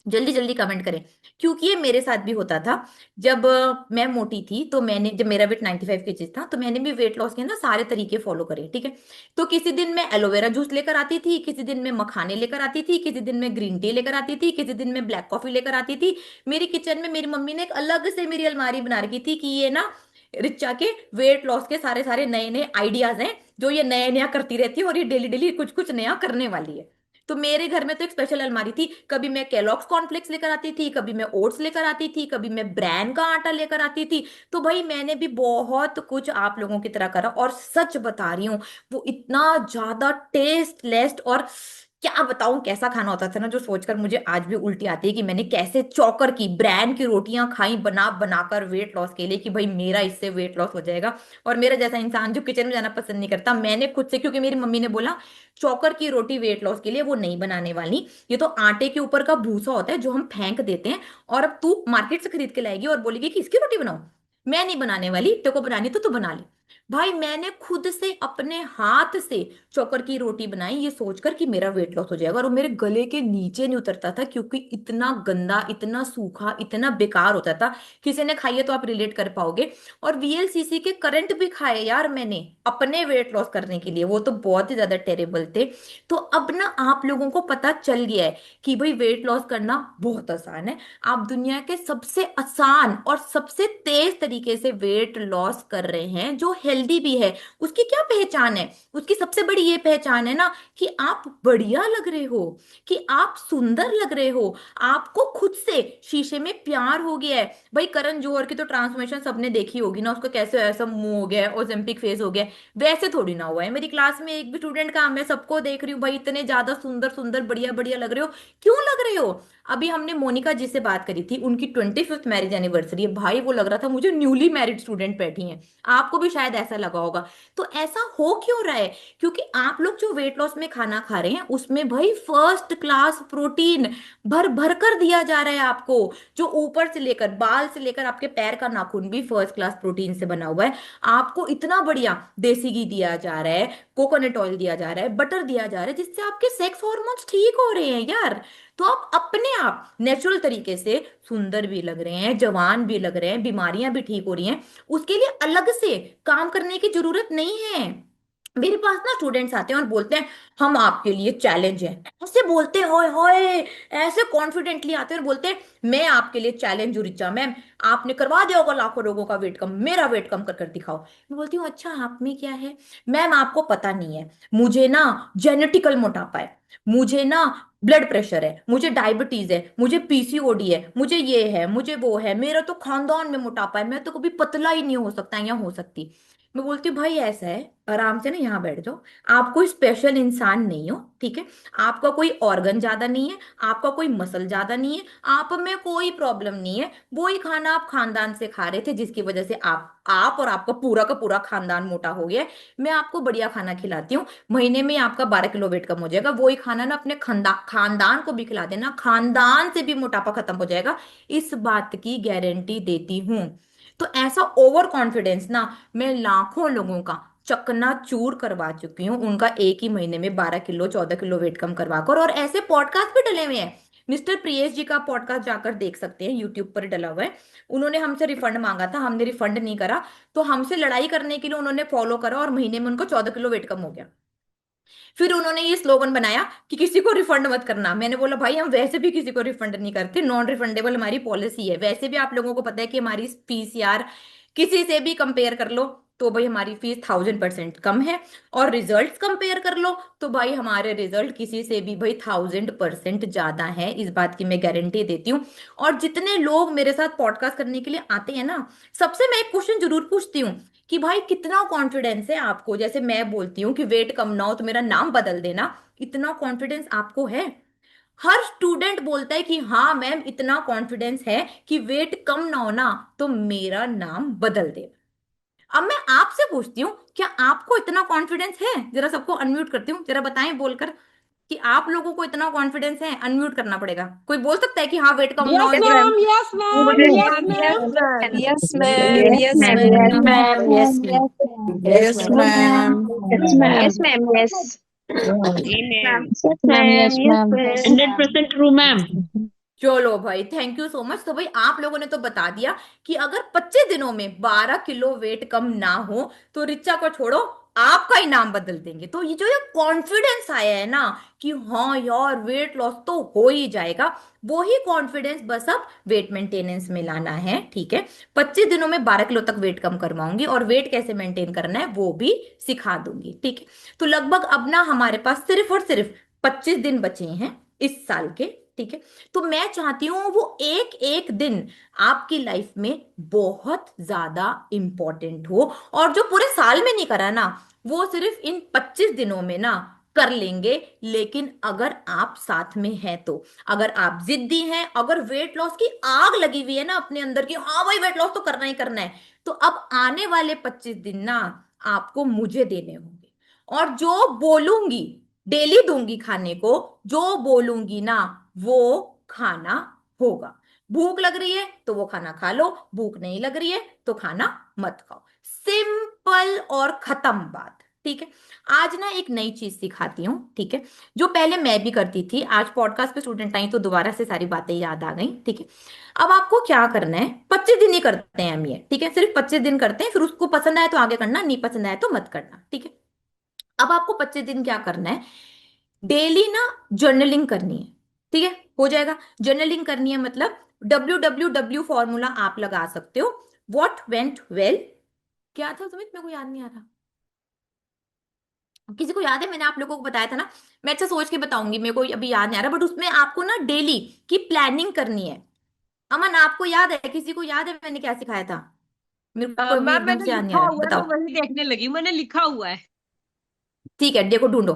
जल्दी जल्दी कमेंट करें। क्योंकि ये मेरे साथ भी होता था। जब मैं मोटी थी तो मैंने, जब मेरा वेट 95 kg था, तो मैंने भी वेट लॉस के ना सारे तरीके फॉलो करे, ठीक है। तो किसी दिन मैं एलोवेरा जूस लेकर आती थी, किसी दिन मैं मखाने लेकर आती थी, किसी दिन मैं ग्रीन टी लेकर आती थी, किसी दिन मैं ब्लैक कॉफी लेकर आती थी। मेरी किचन में मेरी मम्मी ने एक अलग से मेरी अलमारी बना रखी थी कि ये ना रिचा के वेट लॉस के सारे सारे नए नए आइडियाज हैं, जो ये नया नया करती रहती है, और ये डेली डेली कुछ कुछ नया करने वाली है। तो मेरे घर में तो एक स्पेशल अलमारी थी। कभी मैं केलॉग्स कॉर्नफ्लेक्स लेकर आती थी, कभी मैं ओट्स लेकर आती थी, कभी मैं ब्रांड का आटा लेकर आती थी। तो भाई मैंने भी बहुत कुछ आप लोगों की तरह करा, और सच बता रही हूँ वो इतना ज्यादा टेस्टलेस और क्या बताऊं कैसा खाना होता था ना, जो सोचकर मुझे आज भी उल्टी आती है कि मैंने कैसे चौकर की ब्रांड की रोटियां खाई बना बनाकर वेट लॉस के लिए, कि भाई मेरा इससे वेट लॉस हो जाएगा। और मेरा जैसा इंसान जो किचन में जाना पसंद नहीं करता, मैंने खुद से, क्योंकि मेरी मम्मी ने बोला चौकर की रोटी वेट लॉस के लिए वो नहीं बनाने वाली, ये तो आटे के ऊपर का भूसा होता है जो हम फेंक देते हैं, और अब तू मार्केट से खरीद के लाएगी और बोलेगी कि इसकी रोटी बनाओ। मैं नहीं बनाने वाली, तेरे को बनानी तो तू बना ले। भाई मैंने खुद से अपने हाथ से चोकर की रोटी बनाई, ये सोचकर कि मेरा वेट लॉस हो जाएगा, और वो मेरे गले के नीचे नहीं उतरता था, क्योंकि इतना गंदा, इतना सूखा, इतना बेकार होता था। किसी ने खाई है तो आप रिलेट कर पाओगे। और वीएलसीसी के करंट भी खाए यार मैंने अपने वेट लॉस करने के लिए, वो तो बहुत ही ज्यादा टेरेबल थे। तो अब ना आप लोगों को पता चल गया है कि भाई वेट लॉस करना बहुत आसान है। आप दुनिया के सबसे आसान और सबसे तेज तरीके से वेट लॉस कर रहे हैं, जो हेल्दी भी है। उसकी क्या पहचान है? उसकी सबसे बड़ी ये पहचान है ना कि आप बढ़िया लग रहे हो, कि आप सुंदर लग रहे हो, आपको खुद से शीशे में प्यार हो गया है। भाई करण जौहर की तो ट्रांसफॉर्मेशन सबने देखी होगी ना, उसका कैसे ऐसा मुंह हो गया है, ओलंपिक फेस हो गया है। वैसे थोड़ी ना हुआ है। मेरी क्लास में एक भी स्टूडेंट का, मैं सबको देख रही हूँ भाई इतने ज्यादा सुंदर सुंदर बढ़िया बढ़िया लग रहे हो। क्यों लग रहे हो? अभी हमने मोनिका जी से बात करी थी, उनकी 25th मैरिज एनिवर्सरी है। भाई वो लग रहा था मुझे न्यूली मैरिड स्टूडेंट बैठी हैं। आपको भी शायद ऐसा लगा होगा। तो ऐसा हो क्यों रहा है? क्योंकि आप लोग जो वेट लॉस में खाना खा रहे हैं उसमें भाई फर्स्ट क्लास प्रोटीन भर भर कर दिया जा रहा है आपको। जो ऊपर से लेकर बाल से लेकर आपके पैर का नाखून भी फर्स्ट क्लास प्रोटीन से बना हुआ है। आपको इतना बढ़िया देसी घी दिया जा रहा है, कोकोनट ऑयल दिया जा रहा है, बटर दिया जा रहा है, जिससे आपके सेक्स हॉर्मोन्स ठीक हो रहे हैं यार। तो आप अपने आप नेचुरल तरीके से सुंदर भी लग रहे हैं, जवान भी लग रहे हैं, बीमारियां भी ठीक हो रही हैं। उसके लिए अलग से काम करने की जरूरत नहीं है। मेरे पास ना स्टूडेंट्स आते हैं और बोलते हैं हम आपके लिए चैलेंज है, ऐसे बोलते हैं, होय होय, ऐसे कॉन्फिडेंटली आते हैं और बोलते हैं मैं आपके लिए चैलेंज हूँ रिचा मैम, आपने करवा दिया होगा लाखों लोगों का वेट कम, मेरा वेट कम कर कर दिखाओ। मैं बोलती हूँ अच्छा आप में क्या है? मैम आपको पता नहीं है, मुझे ना जेनेटिकल मोटापा है, मुझे ना ब्लड प्रेशर है, मुझे डायबिटीज है, मुझे पीसीओडी है, मुझे ये है, मुझे वो है, मेरा तो खानदान में मोटापा है, मैं तो कभी पतला ही नहीं हो सकता या हो सकती। मैं बोलती हूँ भाई ऐसा है, आराम से ना यहाँ बैठ जाओ। आप कोई स्पेशल इंसान नहीं हो, ठीक है? आपका कोई ऑर्गन ज्यादा नहीं है, आपका कोई मसल ज्यादा नहीं है, आप में कोई प्रॉब्लम नहीं है। वो ही खाना आप खानदान से खा रहे थे जिसकी वजह से आप और आपका पूरा का पूरा खानदान मोटा हो गया है। मैं आपको बढ़िया खाना खिलाती हूँ, महीने में आपका 12 किलो वेट कम हो जाएगा। वही खाना ना अपने खानदान को भी खिला देना, खानदान से भी मोटापा खत्म हो जाएगा। इस बात की गारंटी देती हूँ। तो ऐसा ओवर कॉन्फिडेंस ना मैं लाखों लोगों का चकना चूर करवा चुकी हूँ, उनका एक ही महीने में 12 किलो 14 किलो वेट कम करवा कर। और ऐसे पॉडकास्ट भी डले हुए हैं। मिस्टर प्रियेश जी का पॉडकास्ट जाकर देख सकते हैं, यूट्यूब पर डला हुआ है। उन्होंने हमसे रिफंड मांगा था, हमने रिफंड नहीं करा, तो हमसे लड़ाई करने के लिए उन्होंने फॉलो करा और महीने में उनको 14 किलो वेट कम हो गया। फिर उन्होंने ये स्लोगन बनाया कि किसी को रिफंड मत करना। मैंने बोला भाई हम वैसे भी किसी को रिफंड नहीं करते, नॉन रिफंडेबल हमारी पॉलिसी है। वैसे भी आप लोगों को पता है कि हमारी फीस यार किसी से भी कंपेयर कर लो तो भाई हमारी फीस 1000% कम है, और रिजल्ट्स कंपेयर कर लो तो भाई हमारे रिजल्ट किसी से भी भाई 1000% ज्यादा है। इस बात की मैं गारंटी देती हूँ। और जितने लोग मेरे साथ पॉडकास्ट करने के लिए आते हैं ना, सबसे मैं एक क्वेश्चन जरूर पूछती हूँ कि भाई कितना कॉन्फिडेंस है आपको? जैसे मैं बोलती हूँ कि वेट कम ना हो तो मेरा नाम बदल देना, इतना कॉन्फिडेंस आपको है? हर स्टूडेंट बोलता है कि हाँ मैम इतना कॉन्फिडेंस है कि वेट कम ना हो ना तो मेरा नाम बदल दे। अब मैं आपसे पूछती हूँ क्या आपको इतना कॉन्फिडेंस है? जरा सबको अनम्यूट करती हूँ, जरा बताएं बोलकर कि आप लोगों को इतना कॉन्फिडेंस है। अनम्यूट करना पड़ेगा। कोई बोल सकता है कि हाँ वेट कम ना हो यस तो? Ma'am, yes ma'am, yes Yes, ma'am. ma'am. Yes, ma'am. Yes, Yes, ma'am. ma'am. Yes, Yes, ma'am. ma'am. Yes, ma'am. Yes, Yes, ma'am. ma'am. Yes, ma'am. Yes, ma'am. Yes. Amen. Yes, Ma'am, ma'am. yes, Yes, ma'am. ma'am. 100% true, ma'am. चलो भाई thank you so much. तो भाई आप लोगों ने तो बता दिया कि अगर 25 दिनों में 12 किलो वेट कम ना हो तो रिचा को छोड़ो आपका ही नाम बदल देंगे। तो ये जो ये कॉन्फिडेंस आया है ना कि हाँ यार वेट लॉस तो हो ही जाएगा, वो ही कॉन्फिडेंस बस अब वेट मेंटेनेंस में लाना है, ठीक है? 25 दिनों में 12 किलो तक वेट कम करवाऊंगी और वेट कैसे मेंटेन करना है वो भी सिखा दूंगी, ठीक है? तो लगभग अब ना हमारे पास सिर्फ और सिर्फ 25 दिन बचे हैं इस साल के, ठीक है? तो मैं चाहती हूं वो एक एक दिन आपकी लाइफ में बहुत ज्यादा इंपॉर्टेंट हो, और जो पूरे साल में नहीं करा ना वो सिर्फ इन 25 दिनों में ना कर लेंगे, लेकिन अगर आप साथ में हैं तो। अगर आप जिद्दी हैं, अगर वेट लॉस की आग लगी हुई है ना अपने अंदर की, हाँ भाई वेट लॉस तो करना ही करना है, तो अब आने वाले 25 दिन ना आपको मुझे देने होंगे। और जो बोलूंगी डेली दूंगी खाने को, जो बोलूंगी ना वो खाना होगा। भूख लग रही है तो वो खाना खा लो, भूख नहीं लग रही है तो खाना मत खाओ। सिंपल और खत्म बात। ठीक है। आज ना एक नई चीज सिखाती हूँ, ठीक है, जो पहले मैं भी करती थी। आज पॉडकास्ट पे स्टूडेंट आई तो दोबारा से सारी बातें याद आ गई। ठीक है। अब आपको क्या करना है, 25 दिन ही करते हैं हम ये, ठीक है, सिर्फ 25 दिन करते हैं, फिर उसको पसंद आए तो आगे करना, नहीं पसंद आए तो मत करना। ठीक है। अब आपको 25 दिन क्या करना है, डेली ना जर्नलिंग करनी है। ठीक है, हो जाएगा। जर्नलिंग करनी है मतलब WWW फॉर्मूला आप लगा सकते हो। वॉट वेंट वेल, क्या था सुमित, मेरे को याद नहीं आ रहा। किसी को याद है? मैंने आप लोगों को बताया था ना, मैं अच्छा सोच के बताऊंगी, मेरे को अभी याद नहीं आ रहा, बट उसमें आपको ना डेली की प्लानिंग करनी है। अमन आपको याद है, किसी को याद है मैंने क्या सिखाया था? मेरे को अभी मैम एकदम मैंने से याद नहीं आ लिखा रहा, हुआ है, मैं बताओ। वही देखने लगी, मैंने लिखा हुआ है। ठीक है, देखो ढूंढो।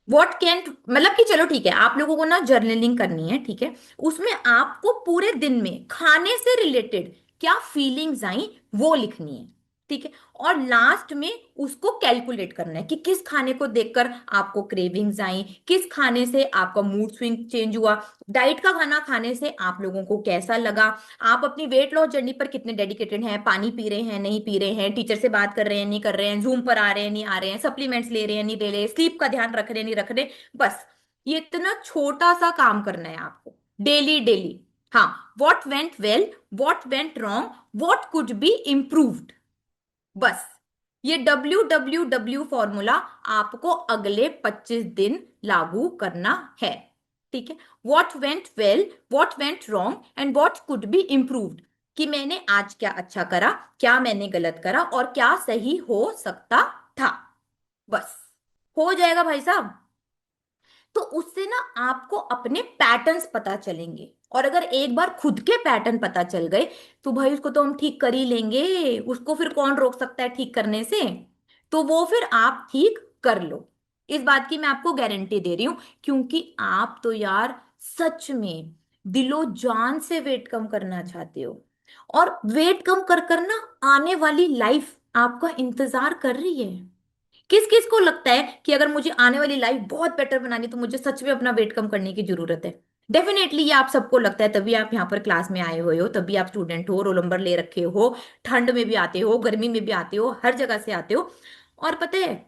व्हाट कैन, मतलब कि चलो ठीक है, आप लोगों को ना जर्नलिंग करनी है। ठीक है। उसमें आपको पूरे दिन में खाने से रिलेटेड क्या फीलिंग्स आई वो लिखनी है। ठीक है। और लास्ट में उसको कैलकुलेट करना है कि किस खाने को देखकर आपको क्रेविंग्स आई, किस खाने से आपका मूड स्विंग चेंज हुआ, डाइट का खाना खाने से आप लोगों को कैसा लगा, आप अपनी वेट लॉस जर्नी पर कितने डेडिकेटेड हैं, पानी पी रहे हैं नहीं पी रहे हैं, टीचर से बात कर रहे हैं नहीं कर रहे हैं, जूम पर आ रहे हैं नहीं आ रहे हैं, सप्लीमेंट्स ले रहे हैं नहीं ले रहे, स्लीप का ध्यान रख रहे हैं नहीं रख रहे। बस ये इतना छोटा सा काम करना है आपको, डेली डेली। हाँ, what went well, what went wrong, what could be improved. बस ये WWW फॉर्मूला आपको अगले 25 दिन लागू करना है। ठीक है। What went well, what went wrong and what could be improved, कि मैंने आज क्या अच्छा करा, क्या मैंने गलत करा और क्या सही हो सकता था। बस हो जाएगा भाई साहब। तो उससे ना आपको अपने पैटर्न्स पता चलेंगे, और अगर एक बार खुद के पैटर्न पता चल गए तो भाई उसको तो हम ठीक कर ही लेंगे, उसको फिर कौन रोक सकता है ठीक करने से। तो वो फिर आप ठीक कर लो, इस बात की मैं आपको गारंटी दे रही हूं, क्योंकि आप तो यार सच में दिलो जान से वेट कम करना चाहते हो, और वेट कम कर कर ना आने वाली लाइफ आपका इंतजार कर रही है। किस किस को लगता है कि अगर मुझे आने वाली लाइफ बहुत बेटर बनानी तो मुझे सच में अपना वेट कम करने की जरूरत है? डेफिनेटली ये आप सबको लगता है, तभी आप यहाँ पर क्लास में आए हुए हो, तभी आप स्टूडेंट हो, रोल नंबर ले रखे हो, ठंड में भी आते हो, गर्मी में भी आते हो, हर जगह से आते हो। और पता है,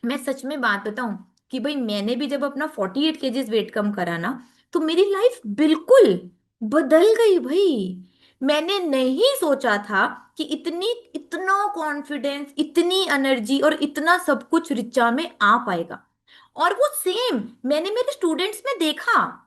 मैं सच में बात बताऊं कि भाई मैंने भी जब अपना 48 kg वेट कम करा ना, तो मेरी लाइफ बिल्कुल बदल गई भाई। मैंने नहीं सोचा था कि इतनी इतना कॉन्फिडेंस, इतनी एनर्जी और इतना सब कुछ रिचा में आ पाएगा। और वो सेम मैंने मेरे स्टूडेंट्स में देखा।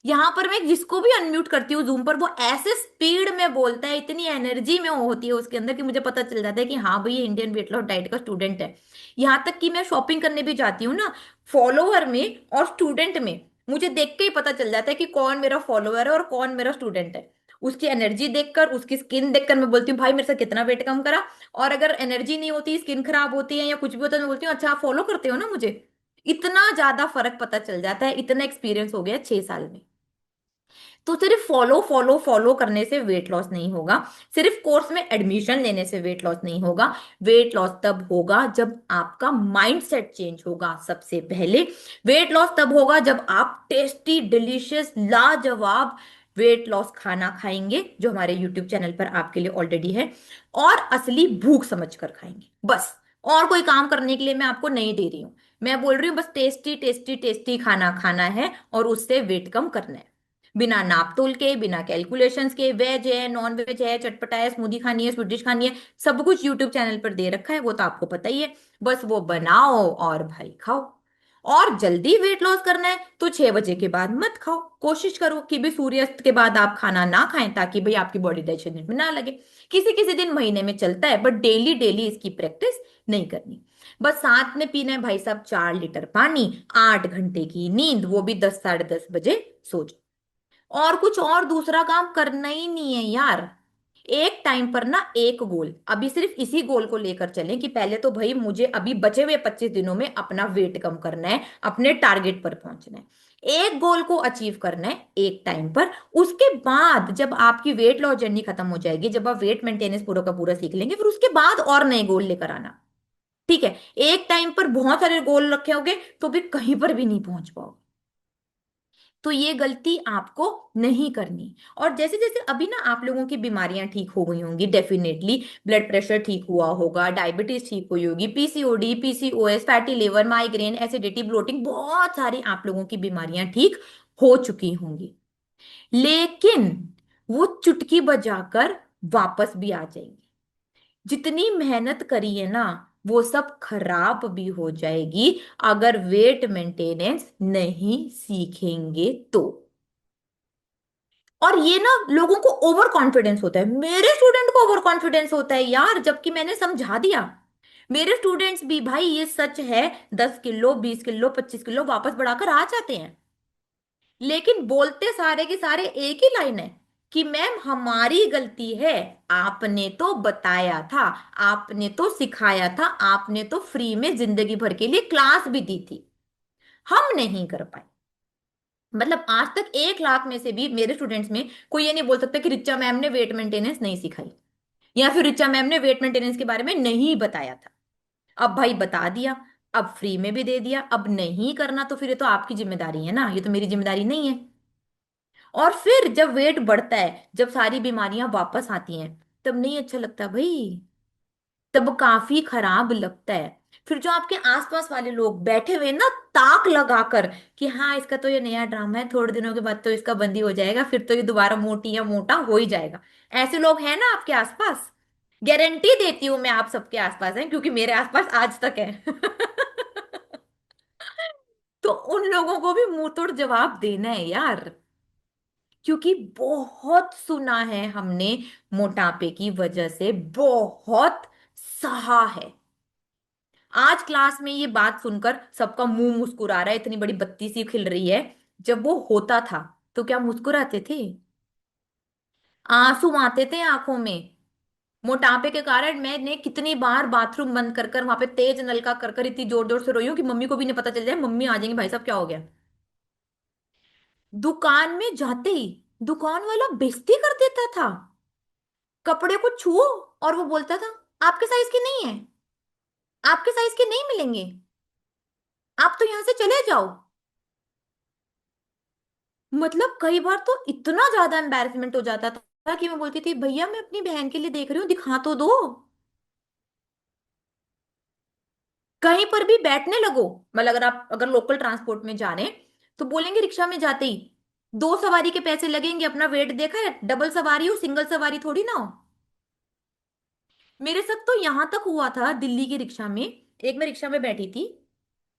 यहाँ पर मैं जिसको भी अनम्यूट करती हूँ जूम पर, वो ऐसे स्पीड में बोलता है, इतनी एनर्जी में वो होती है उसके अंदर, कि मुझे पता चल जाता है कि हाँ भाई ये इंडियन वेट लॉस डाइट का स्टूडेंट है। यहाँ तक कि मैं शॉपिंग करने भी जाती हूँ ना, फॉलोअर में और स्टूडेंट में मुझे देख के ही पता चल जाता है कि कौन मेरा फॉलोअर है और कौन मेरा स्टूडेंट है। उसकी एनर्जी देखकर, उसकी स्किन देखकर मैं बोलती हूँ भाई मेरे से कितना वेट कम करा। और अगर एनर्जी नहीं होती, स्किन खराब होती है या कुछ भी होता है, तो मैं बोलती हूँ अच्छा आप फॉलो करते हो ना मुझे। इतना ज्यादा फर्क पता चल जाता है, इतना एक्सपीरियंस हो गया 6 साल में। तो सिर्फ फॉलो फॉलो फॉलो करने से वेट लॉस नहीं होगा, सिर्फ कोर्स में एडमिशन लेने से वेट लॉस नहीं होगा। वेट लॉस तब होगा जब आपका माइंडसेट चेंज होगा सबसे पहले। वेट लॉस तब होगा जब आप टेस्टी डिलीशियस लाजवाब वेट लॉस खाना खाएंगे, जो हमारे यूट्यूब चैनल पर आपके लिए ऑलरेडी है, और असली भूख समझ कर खाएंगे। बस और कोई काम करने के लिए मैं आपको नहीं दे रही हूं, मैं बोल रही हूँ बस टेस्टी टेस्टी टेस्टी खाना खाना है और उससे वेट कम करना है, बिना नाप तोल के, बिना कैलकुलेशंस के। वेज है, नॉन वेज है, चटपटा है, स्मूदी खानी है, स्वीट डिश खानी है, सब कुछ यूट्यूब चैनल पर दे रखा है, वो तो आपको पता ही है। बस वो बनाओ और भाई खाओ। और जल्दी वेट लॉस करना है तो 6 बजे के बाद मत खाओ, कोशिश करो कि भी सूर्यास्त के बाद आप खाना ना खाएं, ताकि भाई आपकी बॉडी डाइजेशन में ना लगे। किसी किसी दिन महीने में चलता है, बट डेली डेली इसकी प्रैक्टिस नहीं करनी। बस साथ में पीना है भाई साहब 4 लीटर पानी, 8 घंटे की नींद, वो भी 10 साढ़े 10 बजे सो जाओ। और कुछ और दूसरा काम करना ही नहीं है यार। एक टाइम पर ना एक गोल, अभी सिर्फ इसी गोल को लेकर चलें कि पहले तो भाई मुझे अभी बचे हुए 25 दिनों में अपना वेट कम करना है, अपने टारगेट पर पहुंचना है, एक गोल को अचीव करना है एक टाइम पर। उसके बाद जब आपकी वेट लॉस जर्नी खत्म हो जाएगी, जब आप वेट मेंटेनेंस पूरा का पूरा सीख लेंगे, फिर उसके बाद और नए गोल लेकर आना। ठीक है, एक टाइम पर बहुत सारे गोल रखे होगे तो भी कहीं पर भी नहीं पहुंच पाओगे। तो ये गलती आपको नहीं करनी। और जैसे जैसे अभी ना आप लोगों की बीमारियां ठीक हो गई होंगी, डेफिनेटली ब्लड प्रेशर ठीक हुआ होगा, डायबिटीज ठीक हुई होगी, PCOD, PCOS, fatty liver, migraine, acidity, bloating, बहुत सारी आप लोगों की बीमारियां ठीक हो चुकी होंगी। लेकिन वो चुटकी बजाकर वापस भी आ जाएंगी। जितनी मेहनत करी है ना, वो सब खराब भी हो जाएगी अगर वेट मेंटेनेंस नहीं सीखेंगे तो। और ये ना लोगों को ओवर कॉन्फिडेंस होता है, मेरे स्टूडेंट को ओवर कॉन्फिडेंस होता है यार, जबकि मैंने समझा दिया। मेरे स्टूडेंट्स भी भाई, ये सच है, 10 किलो, 20 किलो, 25 किलो वापस बढ़ाकर आ जाते हैं। लेकिन बोलते सारे के सारे एक ही लाइन है कि मैम हमारी गलती है, आपने तो बताया था, आपने तो सिखाया था, आपने तो फ्री में जिंदगी भर के लिए क्लास भी दी थी, हम नहीं कर पाए। मतलब आज तक 1 लाख में से भी मेरे स्टूडेंट्स में कोई ये नहीं बोल सकता कि रिचा मैम ने वेट मेंटेनेंस नहीं सिखाई, या फिर रिचा मैम ने वेट मेंटेनेंस के बारे में नहीं बताया था। अब भाई बता दिया, अब फ्री में भी दे दिया, अब नहीं करना तो फिर ये तो आपकी जिम्मेदारी है ना, ये तो मेरी जिम्मेदारी नहीं है। और फिर जब वेट बढ़ता है, जब सारी बीमारियां वापस आती हैं, तब नहीं अच्छा लगता भाई, तब काफी खराब लगता है। फिर जो आपके आसपास वाले लोग बैठे हुए हैं ना ताक लगाकर कि हाँ इसका तो ये नया ड्रामा है, थोड़े दिनों के बाद तो इसका बंदी हो जाएगा, फिर तो ये दोबारा मोटी या मोटा हो ही जाएगा, ऐसे लोग हैं ना आपके आसपास? गारंटी देती हूं मैं आप सबके आसपास हैं, क्योंकि मेरे आसपास आज तक है। तो उन लोगों को भी मुंह तोड़ जवाब देना है यार, क्योंकि बहुत सुना है हमने, मोटापे की वजह से बहुत सहा है। आज क्लास में ये बात सुनकर सबका मुंह मुस्कुरा रहा है, इतनी बड़ी बत्ती सी खिल रही है। जब वो होता था तो क्या मुस्कुराते थे? आंसू आते थे आंखों में। मोटापे के कारण मैंने कितनी बार बाथरूम बंद कर कर, वहां पे तेज नलका कर कर इतनी जोर जोर से रोई हूं कि मम्मी को भी नहीं पता चल जाए, मम्मी आ जाएंगी भाई साहब क्या हो गया। दुकान में जाते ही दुकान वाला बेइज्जती कर देता था, कपड़े को छुओ और वो बोलता था आपके साइज के नहीं है, आपके साइज के नहीं मिलेंगे, आप तो यहां से चले जाओ। मतलब कई बार तो इतना ज्यादा एम्बैरेसमेंट हो जाता था कि मैं बोलती थी भैया मैं अपनी बहन के लिए देख रही हूँ, दिखा तो दो, कहीं पर भी बैठने लगो। मतलब अगर आप अगर लोकल ट्रांसपोर्ट में जा रहे हैं तो बोलेंगे रिक्शा में जाते ही 2 सवारी के पैसे लगेंगे, अपना वेट देखा है, डबल सवारी हो, सिंगल सवारी थोड़ी ना हो। मेरे साथ तो यहां तक हुआ था दिल्ली की रिक्शा में, एक मैं रिक्शा में बैठी थी,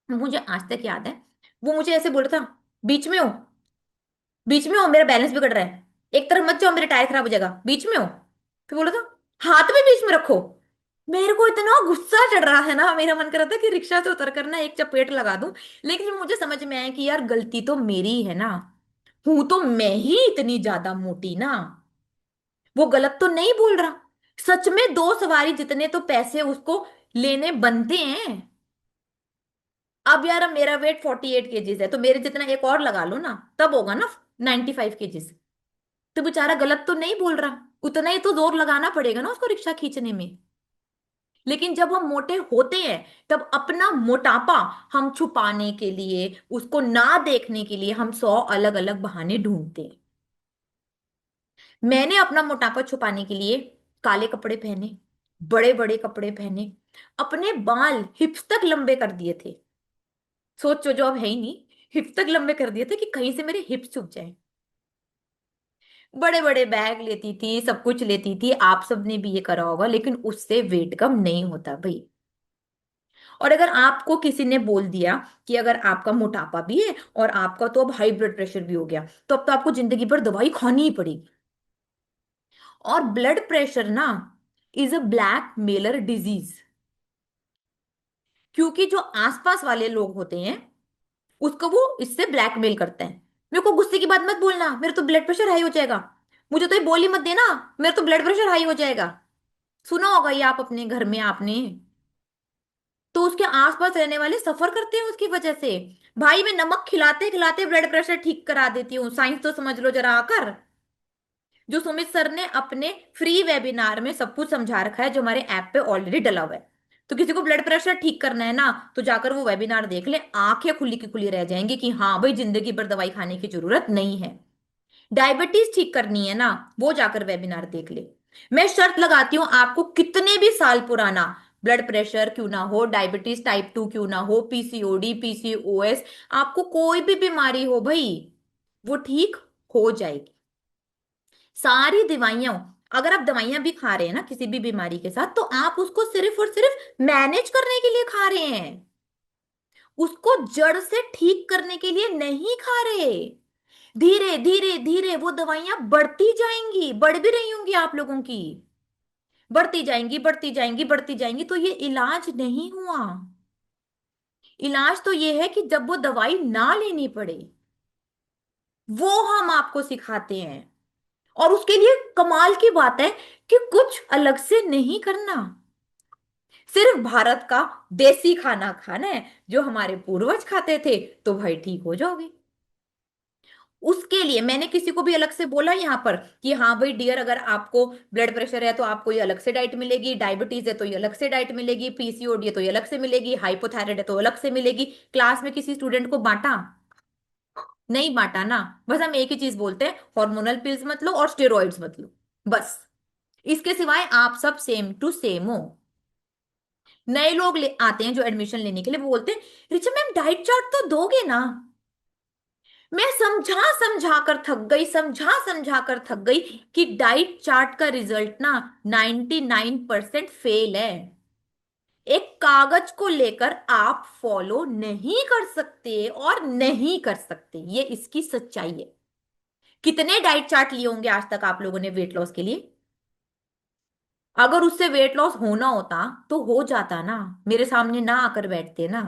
मुझे आज तक याद है, वो मुझे ऐसे बोल रहा था बीच में हो, बीच में हो, मेरा बैलेंस बिगड़ रहा है, एक तरफ मत जाओ मेरा टायर खराब हो जाएगा, बीच में हो। फिर बोला था हाथ में बीच में रखो। मेरे को इतना गुस्सा चढ़ रहा है ना, मेरा मन कर रहा था कि रिक्शा से उतर कर ना एक चपेट लगा दूं। लेकिन फिर मुझे समझ में आया कि यार गलती तो मेरी ही है ना, हूं तो मैं ही इतनी ज्यादा मोटी ना, वो गलत तो नहीं बोल रहा। सच में 2 सवारी जितने तो पैसे उसको लेने बनते हैं। अब यार अब मेरा वेट 48 केजीज है, तो मेरे जितना एक और लगा लो ना, तब होगा ना 95 केजीज। तो बेचारा गलत तो नहीं बोल रहा, उतना ही तो जोर लगाना पड़ेगा ना उसको रिक्शा खींचने में। लेकिन जब हम मोटे होते हैं तब अपना मोटापा हम छुपाने के लिए, उसको ना देखने के लिए हम 100 अलग अलग बहाने ढूंढते हैं। मैंने अपना मोटापा छुपाने के लिए काले कपड़े पहने, बड़े बड़े कपड़े पहने, अपने बाल हिप्स तक लंबे कर दिए थे। सोचो जो अब है ही नहीं, हिप्स तक लंबे कर दिए थे कि कहीं से मेरे हिप्स छुप जाए। बड़े बड़े बैग लेती थी, सब कुछ लेती थी, आप सबने भी ये करा होगा, लेकिन उससे वेट कम नहीं होता भाई। और अगर आपको किसी ने बोल दिया कि अगर आपका मोटापा भी है और आपका तो अब हाई ब्लड प्रेशर भी हो गया, तो अब तो आपको जिंदगी भर दवाई खानी ही पड़ेगी। और ब्लड प्रेशर ना is a black Mailer disease, क्योंकि जो आसपास वाले लोग होते हैं उसको वो इससे ब्लैकमेल करते हैं। मेरे को गुस्से की बात मत बोलना, मेरा तो ब्लड प्रेशर हाई हो जाएगा, मुझे तो ये बोल ही मत देना, मेरा तो ब्लड प्रेशर हाई हो जाएगा। सुना होगा ये आप अपने घर में आपने। तो उसके आसपास रहने वाले सफर करते हैं उसकी वजह से। भाई मैं नमक खिलाते खिलाते ब्लड प्रेशर ठीक करा देती हूँ, साइंस तो समझ लो जरा आकर। जो सुमित सर ने अपने फ्री वेबिनार में सब कुछ समझा रखा है, जो हमारे ऐप पे ऑलरेडी डला हुआ है। तो किसी को ब्लड प्रेशर ठीक करना है ना, तो जाकर वो वेबिनार देख ले, आंखें खुली की खुली रह जाएंगी कि हाँ भाई जिंदगी भर दवाई खाने की जरूरत नहीं है। डायबिटीज ठीक करनी है ना, वो जाकर वेबिनार देख ले। मैं शर्त लगाती हूँ, आपको कितने भी साल पुराना ब्लड प्रेशर क्यों ना हो, डायबिटीज टाइप 2 क्यों ना हो, पीसीओडी, पीसीओएस, आपको कोई भी बीमारी हो भाई, वो ठीक हो जाएगी। सारी दवाइयां, अगर आप दवाइयां भी खा रहे हैं ना किसी भी बीमारी के साथ, तो आप उसको सिर्फ और सिर्फ मैनेज करने के लिए खा रहे हैं, उसको जड़ से ठीक करने के लिए नहीं खा रहे। धीरे धीरे धीरे वो दवाइयां बढ़ती जाएंगी, बढ़ भी रही होंगी आप लोगों की, बढ़ती जाएंगी बढ़ती जाएंगी बढ़ती जाएंगी। तो ये इलाज नहीं हुआ। इलाज तो ये है कि जब वो दवाई ना लेनी पड़े, वो हम आपको सिखाते हैं। और उसके लिए कमाल की बात है कि कुछ अलग से नहीं करना, सिर्फ भारत का देसी खाना खाना है जो हमारे पूर्वज खाते थे, तो भाई ठीक हो जाओगे। उसके लिए मैंने किसी को भी अलग से बोला यहाँ पर कि हाँ भाई डियर, अगर आपको ब्लड प्रेशर है तो आपको ये अलग से डाइट मिलेगी, डायबिटीज है तो ये अलग से डाइट मिलेगी, पीसीओडी है तो ये अलग से मिलेगी, हाइपोथायराइड है तो अलग से मिलेगी। क्लास में किसी स्टूडेंट को बांटा? नहीं बांटा ना। बस हम एक ही चीज बोलते हैं, हार्मोनल पिल्स मत लो और स्टेरॉइड्स मत लो, बस। इसके सिवाय आप सब सेम टू सेम हो। नए लोग आते हैं जो एडमिशन लेने के लिए, वो बोलते हैं रिचा मैम डाइट चार्ट तो दोगे ना। मैं समझा समझा कर थक गई, समझा समझा कर थक गई कि डाइट चार्ट का रिजल्ट ना 99% फेल है। एक कागज को लेकर आप फॉलो नहीं कर सकते और नहीं कर सकते, ये इसकी सच्चाई है। कितने डाइट चार्ट लिए होंगे आज तक आप लोगों ने वेट लॉस के लिए? अगर उससे वेट लॉस होना होता तो हो जाता ना, मेरे सामने ना आकर बैठते ना।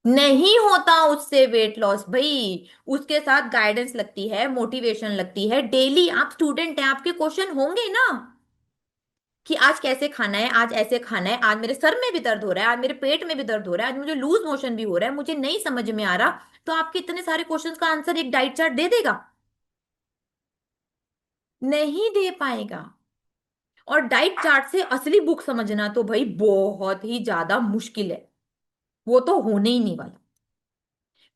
नहीं होता उससे वेट लॉस भाई। उसके साथ गाइडेंस लगती है, मोटिवेशन लगती है। डेली आप स्टूडेंट हैं, आपके क्वेश्चन होंगे ना कि आज कैसे खाना है, आज ऐसे खाना है, आज मेरे सर में भी दर्द हो रहा है, आज मेरे पेट में भी दर्द हो रहा है, आज मुझे लूज मोशन भी हो रहा है, मुझे नहीं समझ में आ रहा। तो आपके इतने सारे क्वेश्चंस का आंसर एक डाइट चार्ट दे देगा? नहीं दे पाएगा। और डाइट चार्ट से असली बुक समझना तो भाई बहुत ही ज्यादा मुश्किल है, वो तो होने ही नहीं वाला।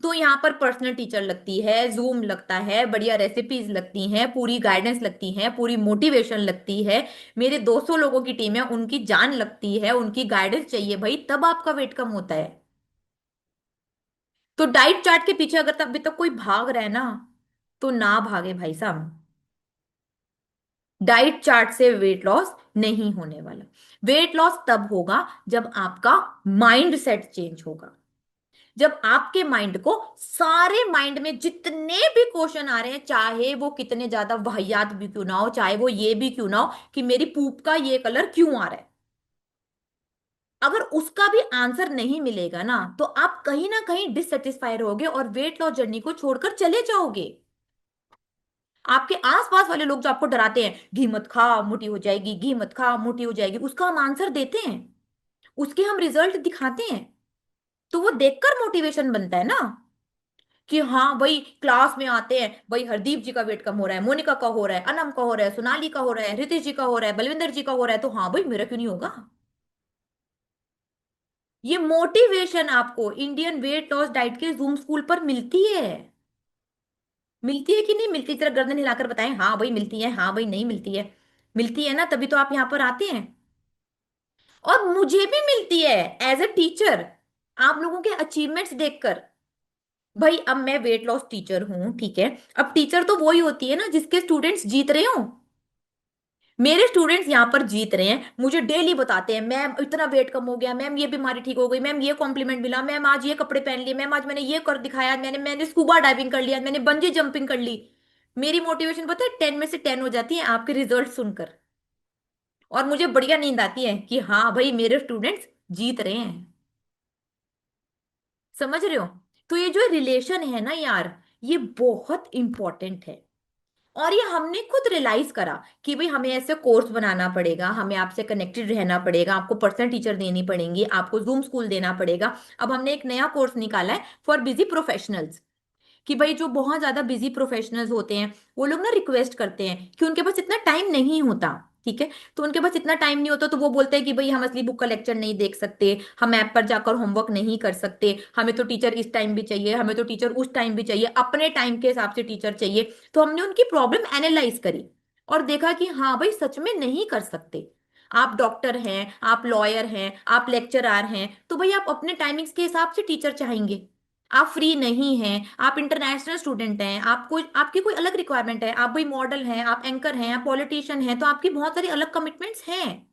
तो यहाँ पर पर्सनल टीचर लगती है, जूम लगता है, बढ़िया रेसिपीज लगती हैं, पूरी गाइडेंस लगती है, पूरी मोटिवेशन लगती है। मेरे 200 लोगों की टीम है, उनकी जान लगती है, उनकी गाइडेंस चाहिए भाई, तब आपका वेट कम होता है। तो डाइट चार्ट के पीछे अगर अभी तक कोई भाग रहा है ना, तो ना भागे भाई साहब। डाइट चार्ट से वेट लॉस नहीं होने वाला। वेट लॉस तब होगा जब आपका माइंड सेट चेंज होगा, जब आपके माइंड को, सारे माइंड में जितने भी क्वेश्चन आ रहे हैं, चाहे वो कितने ज्यादा वाहियात भी क्यों ना हो, चाहे वो ये भी क्यों ना हो कि मेरी पूप का ये कलर क्यों आ रहा है, अगर उसका भी आंसर नहीं मिलेगा ना, तो आप कहीं ना कहीं डिससेटिस्फाई रहोगे और वेट लॉस जर्नी को छोड़कर चले जाओगे। आपके आसपास वाले लोग जो आपको डराते हैं, घी मत खा मोटी हो जाएगी, घी मत खा मोटी हो जाएगी, उसका हम आंसर देते हैं, उसके हम रिजल्ट दिखाते हैं, तो वो देखकर मोटिवेशन बनता है ना कि हाँ भाई क्लास में आते हैं, भाई हरदीप जी का वेट कम हो रहा है, मोनिका का हो रहा है, अनम का हो रहा है, सोनाली का हो रहा है, रितेश जी का हो रहा है, बलविंदर जी का हो रहा है, तो हाँ भाई मेरा क्यों नहीं होगा। ये मोटिवेशन आपको इंडियन वेट लॉस डाइट के जूम स्कूल पर मिलती है। मिलती है कि नहीं मिलती? जरा गर्दन हिलाकर बताएं, हाँ भाई मिलती है, हाँ भाई नहीं मिलती है। मिलती है ना, तभी तो आप यहां पर आते हैं। और मुझे भी मिलती है एज अ टीचर, आप लोगों के अचीवमेंट्स देखकर। भाई अब मैं वेट लॉस टीचर हूं, ठीक है, अब टीचर तो वही होती है ना जिसके स्टूडेंट्स जीत रहे हो। मेरे स्टूडेंट्स यहाँ पर जीत रहे हैं, मुझे डेली बताते हैं मैम इतना वेट कम हो गया, मैम ये बीमारी ठीक हो गई, मैम ये कॉम्प्लीमेंट मिला, मैम आज ये कपड़े पहन लिए, मैम आज मैंने ये कर दिखाया, मैंने मैंने स्कूबा डाइविंग कर लिया, मैंने बंजी जंपिंग कर ली। मेरी मोटिवेशन पता है 10 में से 10 हो जाती है आपके रिजल्ट सुनकर। और मुझे बढ़िया नींद आती है कि हाँ भाई मेरे स्टूडेंट्स जीत रहे हैं। समझ रहे हो? तो ये जो रिलेशन है ना यार, ये बहुत इंपॉर्टेंट है। और ये हमने खुद रियलाइज करा कि भाई हमें ऐसे कोर्स बनाना पड़ेगा, हमें आपसे कनेक्टेड रहना पड़ेगा, आपको पर्सनल टीचर देनी पड़ेंगी, आपको जूम स्कूल देना पड़ेगा। अब हमने एक नया कोर्स निकाला है फॉर बिजी प्रोफेशनल्स, कि भाई जो बहुत ज्यादा बिजी प्रोफेशनल्स होते हैं वो लोग ना रिक्वेस्ट करते हैं कि उनके पास इतना टाइम नहीं होता। ठीक है, तो उनके पास इतना टाइम नहीं होता तो वो बोलते हैं कि भाई हम असली बुक का लेक्चर नहीं देख सकते, हम ऐप पर जाकर होमवर्क नहीं कर सकते, हमें तो टीचर इस टाइम भी चाहिए, हमें तो टीचर उस टाइम भी चाहिए, अपने टाइम के हिसाब से टीचर चाहिए। तो हमने उनकी प्रॉब्लम एनालाइज करी और देखा कि हाँ भाई सच में नहीं कर सकते। आप डॉक्टर हैं, आप लॉयर हैं, आप लेक्चरर हैं, तो भाई आप अपने टाइमिंग्स के हिसाब से टीचर चाहेंगे। आप फ्री नहीं हैं, आप इंटरनेशनल स्टूडेंट हैं, आपको आपकी कोई अलग रिक्वायरमेंट है, आप भाई मॉडल हैं, आप एंकर हैं, आप पॉलिटिशियन हैं, तो आपकी बहुत सारी अलग कमिटमेंट्स हैं।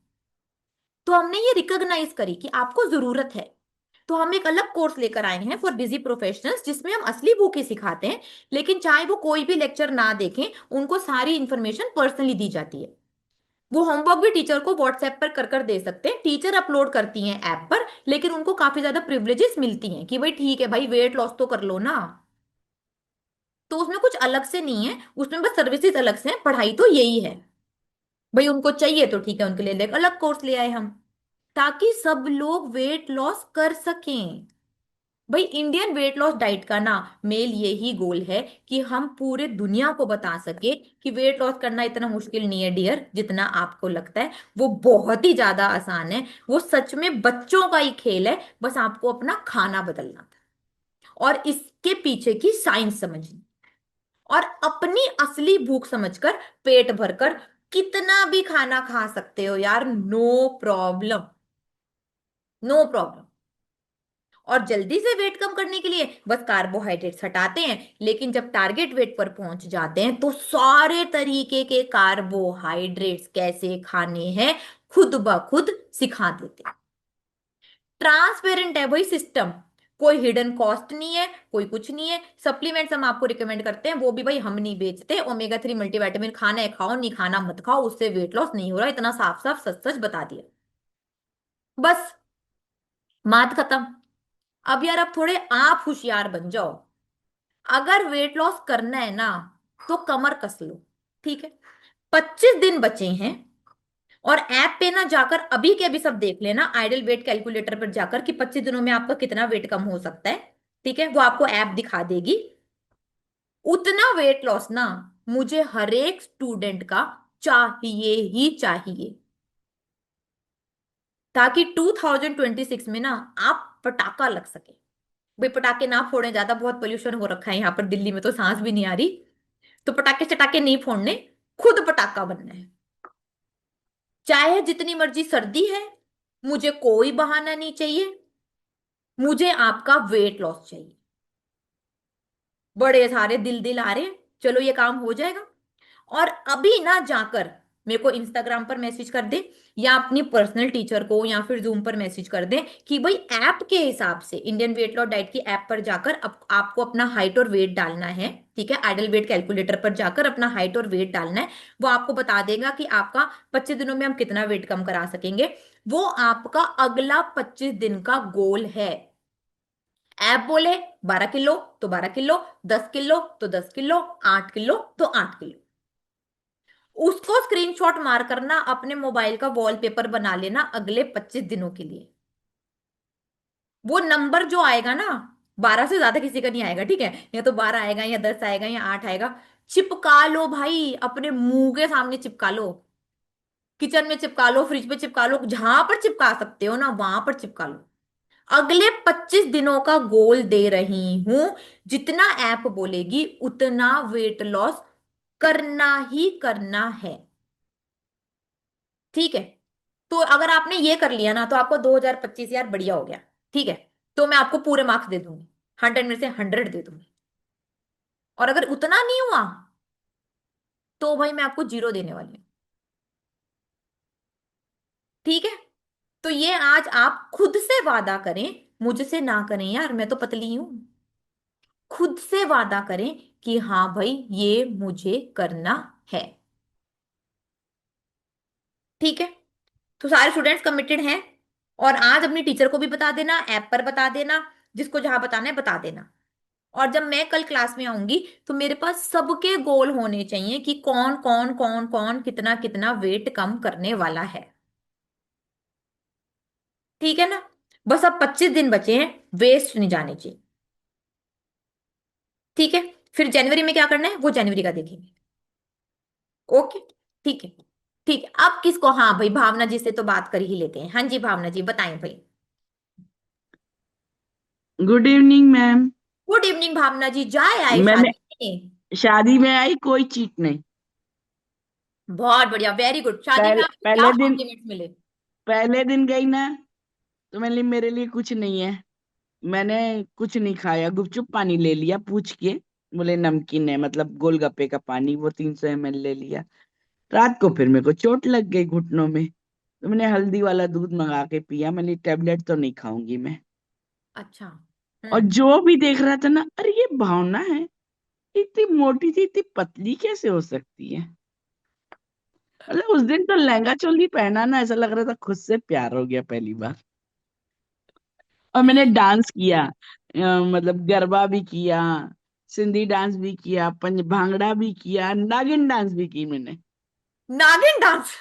तो हमने ये रिकॉग्नाइज करी कि आपको जरूरत है। तो हम एक अलग कोर्स लेकर आए हैं फॉर बिजी प्रोफेशनल्स, जिसमें हम असली बुक ही सिखाते हैं, लेकिन चाहे वो कोई भी लेक्चर ना देखें, उनको सारी इंफॉर्मेशन पर्सनली दी जाती है। वो होमवर्क भी टीचर को व्हाट्सएप पर कर दे सकते हैं, टीचर अपलोड करती हैं ऐप पर, लेकिन उनको काफी ज्यादा प्रिविलेजेस मिलती हैं कि भाई ठीक है भाई वेट लॉस तो कर लो ना। तो उसमें कुछ अलग से नहीं है, उसमें बस सर्विसेज अलग से हैं, पढ़ाई तो यही है। भाई उनको चाहिए तो ठीक है, उनके लिए एक अलग कोर्स ले आए हम, ताकि सब लोग वेट लॉस कर सकें। भाई इंडियन वेट लॉस डाइट का ना मेल यही गोल है कि हम पूरे दुनिया को बता सके कि वेट लॉस करना इतना मुश्किल नहीं है डियर जितना आपको लगता है। वो बहुत ही ज्यादा आसान है, वो सच में बच्चों का ही खेल है, बस आपको अपना खाना बदलना था और इसके पीछे की साइंस समझनी और अपनी असली भूख समझकर पेट भरकर कितना भी खाना खा सकते हो यार, नो प्रॉब्लम, नो प्रॉब्लम। और जल्दी से वेट कम करने के लिए बस कार्बोहाइड्रेट्स हटाते हैं, लेकिन जब टारगेट वेट पर पहुंच जाते हैं तो सारे तरीके के कार्बोहाइड्रेट्स कैसे खाने हैं खुद ब खुद सिखा देते हैं। ट्रांसपेरेंट है वही सिस्टम, कोई हिडन कॉस्ट नहीं है, कोई कुछ नहीं है। सप्लीमेंट्स हम आपको रिकमेंड करते हैं, वो भी भाई हम नहीं बेचते। ओमेगा 3 मल्टीविटामिन खाना है खाओ, नहीं खाना मत खाओ, उससे वेट लॉस नहीं हो रहा, इतना साफ साफ सच सच बता दिया। बस बात खत्म। अब यार अब थोड़े आप होशियार बन जाओ। अगर वेट लॉस करना है ना तो कमर कस लो। ठीक है, 25 दिन बचे हैं और ऐप पे ना जाकर अभी के अभी सब देख लेना, आइडल वेट कैलकुलेटर पर जाकर कि 25 दिनों में आपका कितना वेट कम हो सकता है। ठीक है, वो आपको ऐप दिखा देगी। उतना वेट लॉस ना मुझे हर एक स्टूडेंट का चाहिए ही चाहिए, ताकि 2026 में ना आप पटाखा लग सके। भाई पटाखे ना फोड़े, ज्यादा बहुत पोल्यूशन हो रखा है यहाँ पर दिल्ली में तो सांस भी नहीं आ रही। तो पटाखे चटाके नहीं फोड़ने, खुद पटाखा बनना है। चाहे जितनी मर्जी सर्दी है, मुझे कोई बहाना नहीं चाहिए, मुझे आपका वेट लॉस चाहिए। बड़े सारे दिल दिल आ रहे हैं, चलो ये काम हो जाएगा। और अभी ना जाकर मेरे को इंस्टाग्राम पर मैसेज कर दे या अपनी पर्सनल टीचर को या फिर जूम पर मैसेज कर दे कि भाई ऐप के हिसाब से इंडियन वेट लॉस डाइट की ऐप पर जाकर आपको अपना हाइट और वेट डालना है। ठीक है, आइडल वेट कैलकुलेटर पर जाकर अपना हाइट और वेट डालना है। वो आपको बता देगा कि आपका 25 दिनों में हम कितना वेट कम करा सकेंगे। वो आपका अगला 25 दिन का गोल है। ऐप बोले 12 किलो तो 12 किलो, 10 किलो तो 10 किलो, 8 किलो तो 8 किलो। उसको स्क्रीनशॉट मार करना अपने मोबाइल का वॉलपेपर बना लेना अगले 25 दिनों के लिए। वो नंबर जो आएगा ना, 12 से ज्यादा किसी का नहीं आएगा, ठीक है, या तो 12 आएगा या 10 आएगा या 8 आएगा। चिपका लो भाई, अपने मुंह के सामने चिपका लो, किचन में चिपका लो, फ्रिज पे चिपका लो, जहां पर चिपका सकते हो ना वहां पर चिपका लो। अगले 25 दिनों का गोल दे रही हूं, जितना ऐप बोलेगी उतना वेट लॉस करना ही करना है। ठीक है, तो अगर आपने ये कर लिया ना तो आपको 2025 यार बढ़िया हो गया। ठीक है, तो मैं आपको पूरे मार्क्स दे दूंगी, 100 में से 100 दे दूंगी। और अगर उतना नहीं हुआ तो भाई मैं आपको 0 देने वाली हूँ। ठीक है, तो ये आज आप खुद से वादा करें, मुझसे ना करें यार, मैं तो पतली हूं। खुद से वादा करें कि हाँ भाई ये मुझे करना है। ठीक है, तो सारे स्टूडेंट्स कमिटेड हैं। और आज अपनी टीचर को भी बता देना, ऐप पर बता देना, जिसको जहां बताना है बता देना। और जब मैं कल क्लास में आऊंगी तो मेरे पास सबके गोल होने चाहिए कि कौन कौन कौन कौन कितना कितना वेट कम करने वाला है। ठीक है ना? बस अब 25 दिन बचे हैं, वेस्ट नहीं जाने चाहिए। ठीक है? फिर जनवरी में क्या करना है वो जनवरी का देखेंगे। ओके। ठीक है। ठीक है, अब किसको, हाँ भाई भावना जी से तो बात कर ही लेते हैं। हाँ जी भावना जी बताएं भाई। Good evening ma'am. Good evening Bhavna ji, जाए आए मैंने शादी में? शादी में आई, कोई चीट नहीं। बहुत बढ़िया, वेरी गुड। शादी में आपको क्या पहले दिन कॉम्प्लीमेंट्स मिले? पहले दिन गई ना, तो मेरे लिए कुछ नहीं है। मैंने कुछ नहीं खाया, गुपचुप पानी ले लिया पूछ के। बोले नमकीन है, मतलब गोलगप्पे का पानी, वो 300 ml ले लिया। रात को फिर मेरे को चोट लग गई घुटनों में, तो मैंने हल्दी वाला दूध मंगा के पिया। मैंने टेबलेट तो नहीं खाऊंगी मैं। अच्छा। और हम्म। जो भी देख रहा था ना, अरे ये भावना है, इतनी मोटी थी, इतनी पतली कैसे हो सकती है। मतलब उस दिन तो लहंगा चोली पहना ना, ऐसा लग रहा था खुद से प्यार हो गया पहली बार। और मैंने डांस किया, मतलब गरबा भी किया, सिंधी डांस भी किया, पंज भांगड़ा भी किया, नागिन डांस भी की मैंने। नागिन डांस?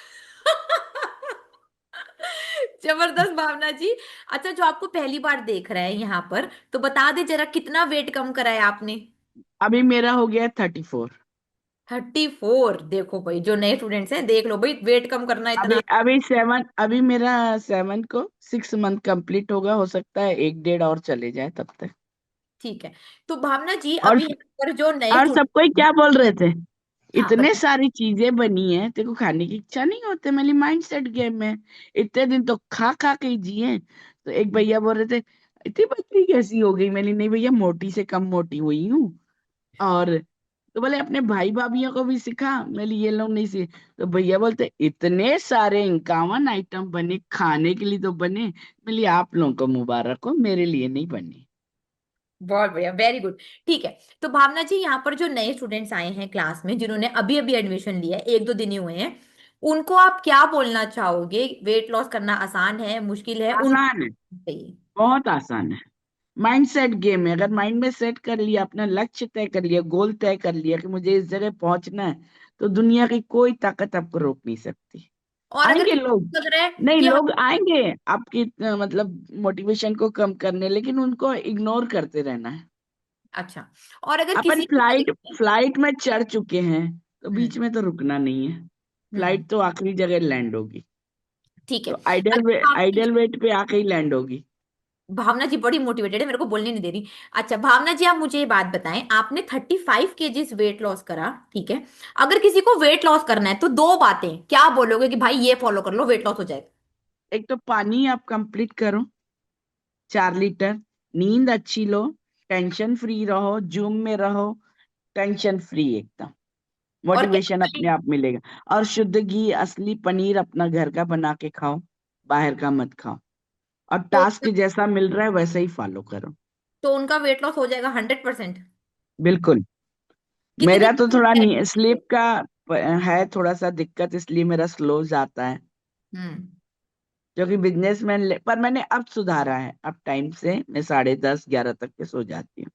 जबरदस्त भावना जी। अच्छा, जो आपको पहली बार देख रहा है यहाँ पर, तो बता दे जरा कितना वेट कम करा है आपने? अभी मेरा हो गया 34। 34? देखो भाई, जो नए स्टूडेंट्स हैं देख लो भाई, वेट कम करना अभी इतना। अभी 7, अभी मेरा 7 को 6 मंथ कंप्लीट होगा, हो सकता है 1 डेढ़ और चले जाए तब तक। ठीक है। तो भावना जी और अभी यहाँ पर जो नए और सब कोई स्टूडेंट। क्या बोल रहे थे, हाँ इतने बता। सारी चीजें बनी है, तेरे को खाने की इच्छा नहीं होती। मेरी माइंड सेट गेम है, इतने दिन तो खा खा के ही जिए। तो एक भैया बोल रहे थे इतनी पतली कैसी हो गई। मैंने नहीं भैया, मोटी से कम मोटी हुई हूँ। और तो बोले अपने भाई भाभीियों को भी सिखा। मैंने ये लोग नहीं सीख। तो भैया बोलते इतने सारे 51 आइटम बने, खाने के लिए तो बने। मैंने आप लोगों को मुबारक हो, मेरे लिए नहीं बने। बहुत बढ़िया, वेरी गुड। ठीक है। तो भावना जी यहाँ पर जो नए स्टूडेंट्स आए हैं क्लास में, जिन्होंने अभी अभी एडमिशन लिया है, 1-2 दिन ही हुए हैं, उनको आप क्या बोलना चाहोगे? वेट लॉस करना आसान है, मुश्किल है, उनको आसान है, चाहिए? बहुत आसान है। माइंड सेट गेम है। अगर माइंड में सेट कर लिया, अपना लक्ष्य तय कर लिया, गोल तय कर लिया कि मुझे इस जगह पहुंचना है, तो दुनिया की कोई ताकत आपको रोक नहीं सकती। और अगर आएंगे किसी लोग, को लग रहा है नहीं कि हम। लोग आएंगे आपकी मतलब मोटिवेशन को कम करने, लेकिन उनको इग्नोर करते रहना है। अच्छा। और अगर अपन किसी को फ्लाइट लगे। फ्लाइट में चढ़ चुके हैं, तो हम्म। बीच में तो रुकना नहीं है। हम्म। फ्लाइट तो आखिरी जगह लैंड होगी। ठीक है। तो आइडियल वे, अच्छा भावना आइडियल जी। वेट पे आके ही लैंड होगी। भावना जी बड़ी मोटिवेटेड है, मेरे को बोलने नहीं दे रही। अच्छा भावना जी, आप मुझे ये बात बताएं, आपने 35 kg वेट लॉस करा, ठीक है? अगर किसी को वेट लॉस करना है तो दो बातें क्या बोलोगे कि भाई ये फॉलो कर लो, वेट लॉस हो जाएगा? एक तो पानी आप कंप्लीट करो, 4 लीटर। नींद अच्छी लो, टेंशन फ्री रहो, जूम में रहो, टेंशन फ्री एकदम। और क्या? मोटिवेशन अपने आप मिलेगा। और शुद्ध घी, असली पनीर अपना घर का बना के खाओ, बाहर का मत खाओ। और तो टास्क जैसा मिल रहा है वैसा ही फॉलो करो। तो उनका वेट लॉस हो जाएगा 100%? बिल्कुल। कितनी मेरा तो थोड़ा डाइट? स्लीप का है थोड़ा सा दिक्कत, इसलिए मेरा स्लो जाता है। हम्म। क्योंकि बिजनेसमैन, पर मैंने अब सुधारा है। अब टाइम से मैं 10:30 11 तक के सो जाती हूँ।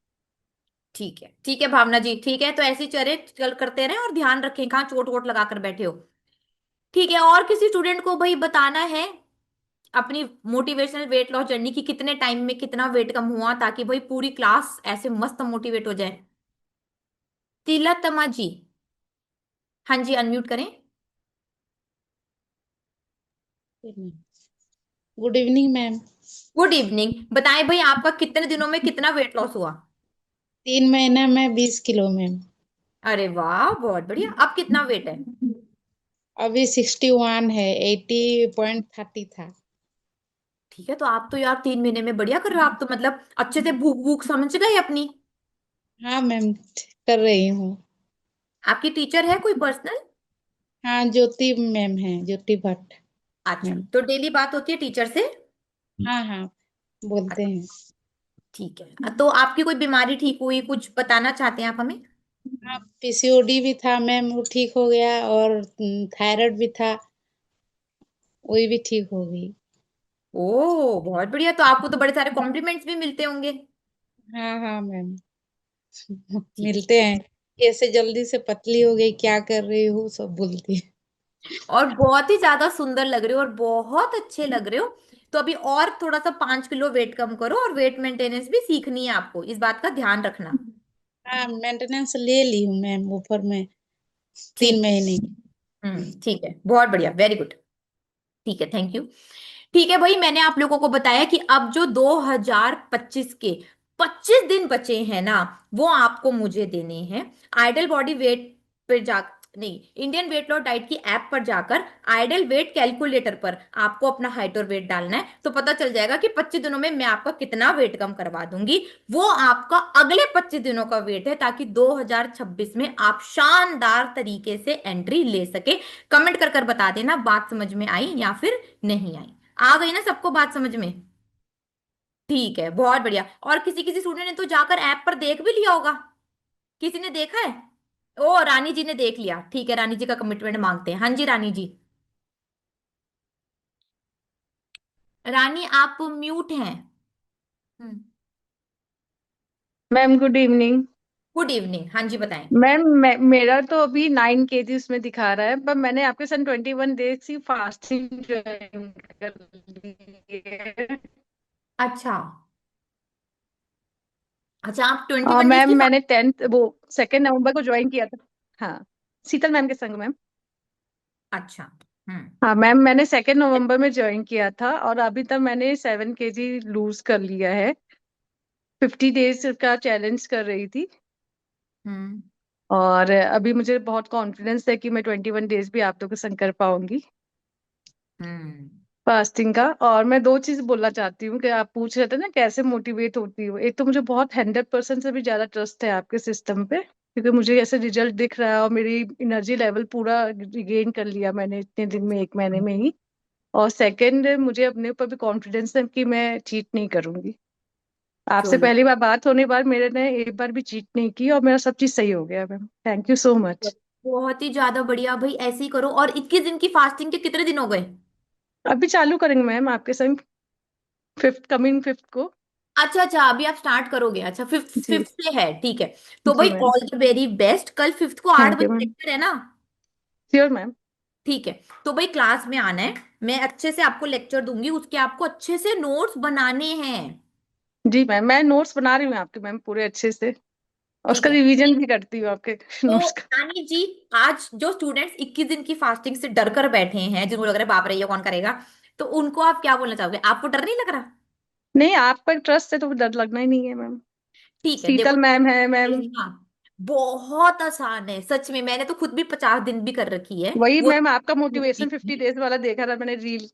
ठीक है। ठीक है भावना जी, ठीक है, तो ऐसे ही चले चल करते रहें और ध्यान रखें, कहाँ चोट वोट लगा कर बैठे हो। ठीक है। और किसी स्टूडेंट को भाई बताना है अपनी मोटिवेशनल वेट लॉस जर्नी की, कितने टाइम में कितना वेट कम हुआ, ताकि भाई पूरी क्लास ऐसे मस्त मोटिवेट हो जाए? तिलतमा जी, हाँ जी, अनम्यूट करें। Good evening ma'am. Good evening. बताएं भाई, आपका कितने दिनों में कितना वेट लॉस हुआ? 3 महीना में 20 किलो मैम। अरे वाह, बहुत बढ़िया। अब कितना वेट है? अभी 61 है, 80.30 था। ठीक है, तो आप तो यार 3 महीने में बढ़िया कर रहे हो। आप तो मतलब अच्छे से भूख भूख समझ गए अपनी। हाँ मैम, कर रही हूँ। आपकी टीचर है कोई पर्सनल? हाँ, ज्योति मैम है, ज्योति भट्ट अच्छा, मैम। तो डेली बात होती है टीचर से? हाँ हाँ, बोलते अच्छा, हैं। ठीक है। तो आपकी कोई बीमारी ठीक हुई, कुछ बताना चाहते हैं आप हमें? हाँ, पीसीओडी भी था मैम, वो ठीक हो गया। और थायराइड भी था, वही भी ठीक हो गई। ओह बहुत बढ़िया, तो आपको तो बड़े सारे कॉम्प्लीमेंट्स भी मिलते होंगे। हाँ हाँ मैम। ठीक है। मिलते हैं, कैसे जल्दी से पतली हो गई, क्या कर रही हो, सब बोलती है। और बहुत ही ज्यादा सुंदर लग रहे हो और बहुत अच्छे लग रहे हो। तो अभी और थोड़ा सा 5 किलो वेट कम करो, और वेट मेंटेनेंस भी सीखनी है आपको, इस बात का ध्यान रखना। हाँ, मेंटेनेंस ले ली हूँ मैम, ऑफर में तीन ठीक है। महीने की। ठीक है, बहुत बढ़िया, वेरी गुड। ठीक है, थैंक यू। ठीक है भाई, मैंने आप लोगों को बताया कि अब जो 2025 के 25 दिन बचे हैं ना, वो आपको मुझे देने हैं। आइडल बॉडी वेट पर जा नहीं, इंडियन वेट लॉस डाइट की ऐप पर जाकर आइडल वेट कैलकुलेटर पर आपको अपना हाइट और वेट डालना है, तो पता चल जाएगा कि 25 दिनों में मैं आपका कितना वेट कम करवा दूंगी। वो आपका अगले 25 दिनों का वेट है, ताकि 2026 में आप शानदार तरीके से एंट्री ले सके। कमेंट कर कर बता देना बात समझ में आई या फिर नहीं आई। आ गई ना सबको बात समझ में? ठीक है, बहुत बढ़िया। और किसी किसी स्टूडेंट ने तो जाकर ऐप पर देख भी लिया होगा। किसी ने देखा है? ओ, रानी जी ने देख लिया। ठीक है, रानी जी का कमिटमेंट मांगते हैं। हाँ जी, रानी जी। रानी, आप म्यूट हैं। हम्म। Ma'am good evening. Good evening, हाँ जी बताएं। मैम मेरा तो अभी 9 kg उसमें दिखा रहा है, पर मैंने आपके साथ 21 डेज की फास्टिंग ज्वाइन कर ली है। अच्छा। अच्छा, आप 21 डेज मैम की मैंने 10th वो 2 नवंबर को ज्वाइन किया था। हाँ, शीतल मैम के संग मैम। अच्छा। हम्म। हाँ मैम, मैंने 2 नवंबर में ज्वाइन किया था और अभी तक मैंने 7 kg लूज कर लिया है। 50 डेज का चैलेंज कर रही थी, हम्म। और अभी मुझे बहुत कॉन्फिडेंस है कि मैं 21 डेज भी आप लोगों के संग कर पाऊंगी हम्म। फास्टिंग का। और मैं दो चीज बोलना चाहती हूँ कि आप पूछ रहे थे ना कैसे मोटिवेट होती हो। एक तो मुझे बहुत 100% से भी ज्यादा ट्रस्ट है आपके सिस्टम पे, क्योंकि मुझे ऐसे रिजल्ट दिख रहा है और मेरी एनर्जी लेवल पूरा रिगेन कर लिया मैंने इतने दिन में, 1 महीने में ही। और सेकंड, मुझे अपने ऊपर भी कॉन्फिडेंस है कि मैं चीट नहीं करूंगी। आपसे चलो, पहली बार बात होने के बाद मेरे ने एक बार भी चीट नहीं की और मेरा सब चीज सही हो गया ma'am. Thank you so much. बहुत ही ज्यादा बढ़िया भाई, ऐसे ही करो। और 21 दिन की फास्टिंग के कितने दिन हो गए? अभी चालू करेंगे मैम आपके संग, फिफ्थ, कमिंग फिफ्थ को। अच्छा अच्छा, अभी आप स्टार्ट करोगे। अच्छा, फिफ्थ जी। फिफ्थ से है, ठीक है। तो जी भाई ma'am. All the very best. कल फिफ्थ को आठ थैंक यू बजे मैम। लेक्चर है ना? Sure ma'am. ठीक है। तो भाई क्लास में आना है। मैं अच्छे से आपको लेक्चर दूंगी, उसके आपको अच्छे से नोट्स बनाने हैं। जी मैम, मैं नोट्स बना रही हूँ आपके मैम पूरे अच्छे से, और ठीक उसका है। रिवीजन भी करती हूँ आपके तो नोट्स का। रानी जी, आज जो स्टूडेंट्स 21 दिन की फास्टिंग से डर कर बैठे हैं, जिनको लग रहा है बाप रे ये कौन करेगा, तो उनको आप क्या बोलना चाहोगे? आपको डर नहीं लग रहा? नहीं, आप पर ट्रस्ट है तो डर लगना ही नहीं है मैम। ठीक है, देखो। शीतल मैम है मैम। हाँ, बहुत आसान है सच में। मैंने तो खुद भी 50 दिन भी कर रखी है वही वो। मैम, आपका मोटिवेशन 50 डेज वाला देखा था मैंने रील।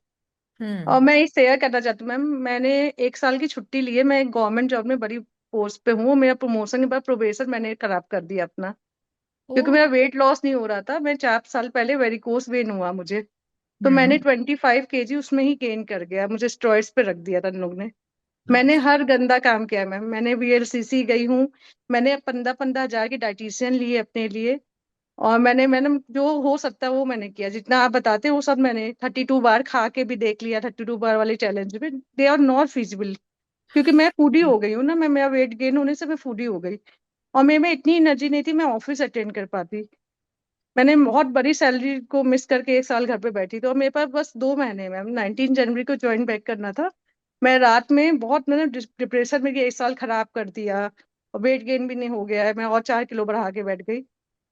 और हम्म। मैं ये शेयर करना चाहती हूँ मैम, मैंने 1 साल की छुट्टी ली है। मैं गवर्नमेंट जॉब में बड़ी पोस्ट पे हूँ, मेरा प्रमोशन के बाद प्रोबेशन मैंने खराब कर दिया अपना, ओ। क्योंकि मेरा वेट लॉस नहीं हो रहा था। मैं 4 साल पहले वेरिकोस वेन हुआ मुझे, तो मैंने हम्म। 25 kg उसमें ही गेन कर गया। मुझे स्टेरॉइड्स पे रख दिया था इन लोग ने। मैंने अच्छा। हर गंदा काम किया मैम। मैंने वीएलसीसी गई हूँ, मैंने 15-15 हजार की डाइटिशियन ली है अपने लिए। और मैंने मैंने जो हो सकता है वो मैंने किया, जितना आप बताते हैं वो सब मैंने 32 बार खा के भी देख लिया। 32 बार वाले चैलेंज में दे आर नॉट फिजिबल, क्योंकि मैं फूडी हो गई हूँ ना। मैं, मेरा वेट गेन होने से मैं फूडी हो गई, और मेरे में इतनी एनर्जी नहीं थी मैं ऑफिस अटेंड कर पाती। मैंने बहुत बड़ी सैलरी को मिस करके 1 साल घर पे बैठी थी, और मेरे पास बस 2 महीने, मैम 19 जनवरी को ज्वाइन बैक करना था। मैं रात में बहुत, मैंने डिप्रेशन में 1 साल खराब कर दिया, और वेट गेन भी नहीं हो गया है। मैं और 4 किलो बढ़ा के बैठ गई।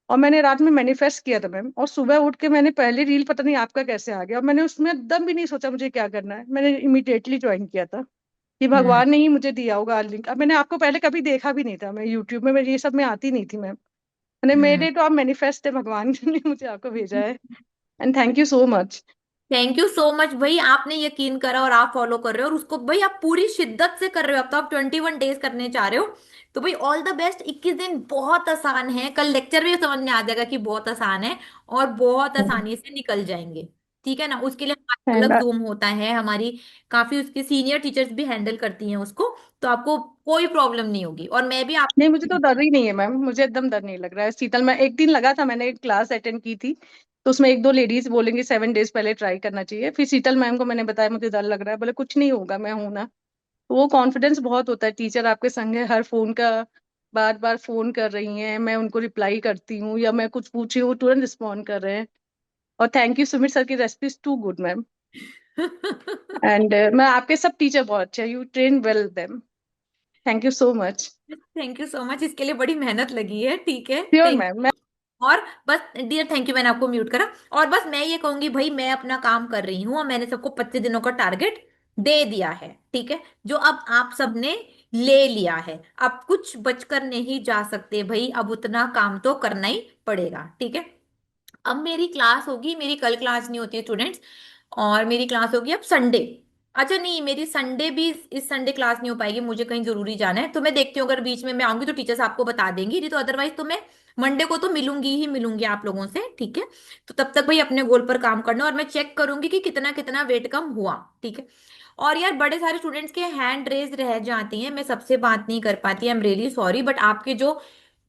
और मैंने रात में मैनिफेस्ट किया था मैम, और सुबह उठ के मैंने पहली रील, पता नहीं आपका कैसे आ गया, और मैंने उसमें दम भी नहीं सोचा मुझे क्या करना है, मैंने इमीडिएटली ज्वाइन किया था। कि हम्म। भगवान ने ही मुझे दिया होगा लिंक। अब मैंने आपको पहले कभी देखा भी नहीं था, मैं यूट्यूब में, मैं ये सब में आती नहीं थी मैम। मैंने, हम्म। मेरे तो आप मैनिफेस्ट है, भगवान ने मुझे आपको भेजा है। And thank you so much. Thank you so much भाई, आपने यकीन करा और आप फॉलो कर रहे हो, और उसको भाई आप पूरी शिद्दत से कर रहे हो। अब तो आप 21 डेज करने चाह रहे हो। तो भाई ऑल द बेस्ट। 21 दिन बहुत आसान है, कल लेक्चर में समझ में आ जाएगा कि बहुत आसान है, और बहुत आसानी से निकल जाएंगे। ठीक है ना? उसके लिए हमारा एंड अलग जूम होता है, हमारी काफी उसकी सीनियर टीचर्स भी हैंडल करती हैं उसको। तो आपको कोई प्रॉब्लम नहीं होगी, और मैं भी आप। नहीं, मुझे तो डर ही नहीं है मैम, मुझे एकदम डर नहीं लग रहा है। शीतल, मैं एक दिन लगा था, मैंने एक क्लास अटेंड की थी, तो उसमें एक दो लेडीज बोलेंगे 7 डेज पहले ट्राई करना चाहिए। फिर शीतल मैम को मैंने बताया मुझे डर लग रहा है, बोले कुछ नहीं होगा, मैं हूं ना। तो वो कॉन्फिडेंस बहुत होता है, टीचर आपके संग है, हर फोन का बार बार फोन कर रही हैं, मैं उनको रिप्लाई करती हूँ, या मैं कुछ पूछी हूँ तुरंत रिस्पॉन्ड कर रहे हैं। और थैंक यू, सुमित सर की recipe is too good ma'am. And मैं आपके सब टीचर बहुत अच्छे, you train well them. Thank you so much. Thank you so much, इसके लिए बड़ी मेहनत लगी है, ठीक है, श्योर थैंक। मैम। और बस डियर थैंक यू, मैंने आपको म्यूट करा। और बस मैं ये कहूंगी भाई, मैं अपना काम कर रही हूँ और मैंने सबको 25 दिनों का टारगेट दे दिया है, ठीक है, जो अब आप सबने ले लिया है। अब कुछ बचकर नहीं जा सकते भाई, अब उतना काम तो करना ही पड़ेगा, ठीक है। अब मेरी क्लास होगी, मेरी कल क्लास नहीं होती है स्टूडेंट्स, और मेरी क्लास होगी अब संडे। अच्छा नहीं, मेरी संडे भी, इस संडे क्लास नहीं हो पाएगी, मुझे कहीं जरूरी जाना है, तो मैं देखती हूँ अगर बीच में मैं आऊंगी तो टीचर्स आपको बता देंगी, नहीं तो अदरवाइज तो मैं मंडे को तो मिलूंगी ही मिलूंगी आप लोगों से, ठीक है। तो तब तक भाई अपने गोल पर काम करना, और मैं चेक करूंगी कि कितना कितना वेट कम हुआ, ठीक है। और यार बड़े सारे स्टूडेंट्स के हैंड रेज रह जाती हैं, मैं सबसे बात नहीं कर पाती, I am really sorry, but आपके जो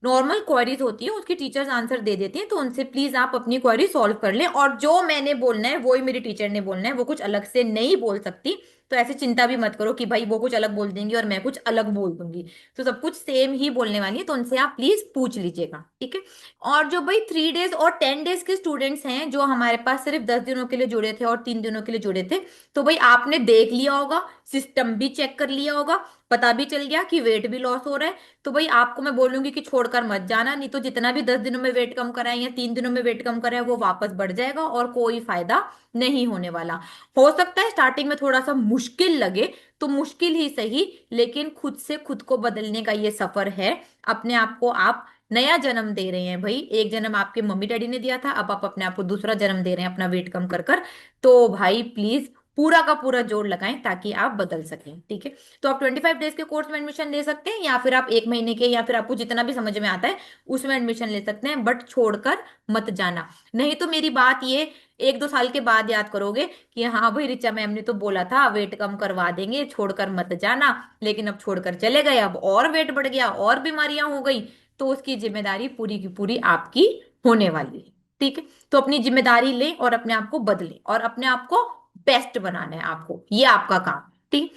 नॉर्मल क्वेरीज होती है उसकी टीचर्स आंसर दे देती हैं, तो उनसे प्लीज आप अपनी क्वेरी सॉल्व कर लें, और जो मैंने बोलना है वो ही मेरी टीचर ने बोलना है, वो कुछ अलग से नहीं बोल सकती। तो ऐसे चिंता भी मत करो कि भाई वो कुछ अलग बोल देंगी और मैं कुछ अलग बोल दूंगी, तो सब कुछ सेम ही बोलने वाली है, तो उनसे आप प्लीज पूछ लीजिएगा, ठीक है। और जो भाई 3 डेज और 10 डेज के स्टूडेंट्स हैं जो हमारे पास सिर्फ 10 दिनों के लिए जुड़े थे और 3 दिनों के लिए जुड़े थे, तो भाई आपने देख लिया होगा, सिस्टम भी चेक कर लिया होगा, पता भी चल गया कि वेट भी लॉस हो रहा है। तो भाई आपको मैं बोलूंगी कि छोड़कर मत जाना, नहीं तो जितना भी 10 दिनों में वेट कम करा है या 3 दिनों में वेट कम करा है वो वापस बढ़ जाएगा और कोई फायदा नहीं होने वाला। हो सकता है स्टार्टिंग में थोड़ा सा मुश्किल लगे, तो मुश्किल ही सही, लेकिन खुद से खुद को बदलने का ये सफर है। अपने आप को आप नया जन्म दे रहे हैं भाई, एक जन्म आपके मम्मी डैडी ने दिया था, अब आप अपने आप को दूसरा जन्म दे रहे हैं अपना वेट कम कर कर। तो भाई प्लीज पूरा का पूरा जोर लगाएं ताकि आप बदल सकें, ठीक है। तो आप 25 डेज के कोर्स में एडमिशन ले सकते हैं, या फिर आप 1 महीने के, या फिर आपको जितना भी समझ में आता है उसमें एडमिशन ले सकते हैं, बट छोड़कर मत जाना। नहीं तो मेरी बात ये 1-2 साल के बाद याद करोगे कि हाँ भाई रिचा मैम ने तो बोला था वेट कम करवा देंगे, छोड़कर मत जाना, लेकिन अब छोड़कर चले गए, अब और वेट बढ़ गया और बीमारियां हो गई, तो उसकी जिम्मेदारी पूरी की पूरी आपकी होने वाली है, ठीक है। तो अपनी जिम्मेदारी लें और अपने आप को बदलें और अपने आप को बेस्ट बनाना है आपको, ये आपका काम, ठीक।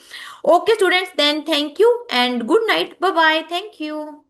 Okay students, then thank you and good night, bye bye, thank you.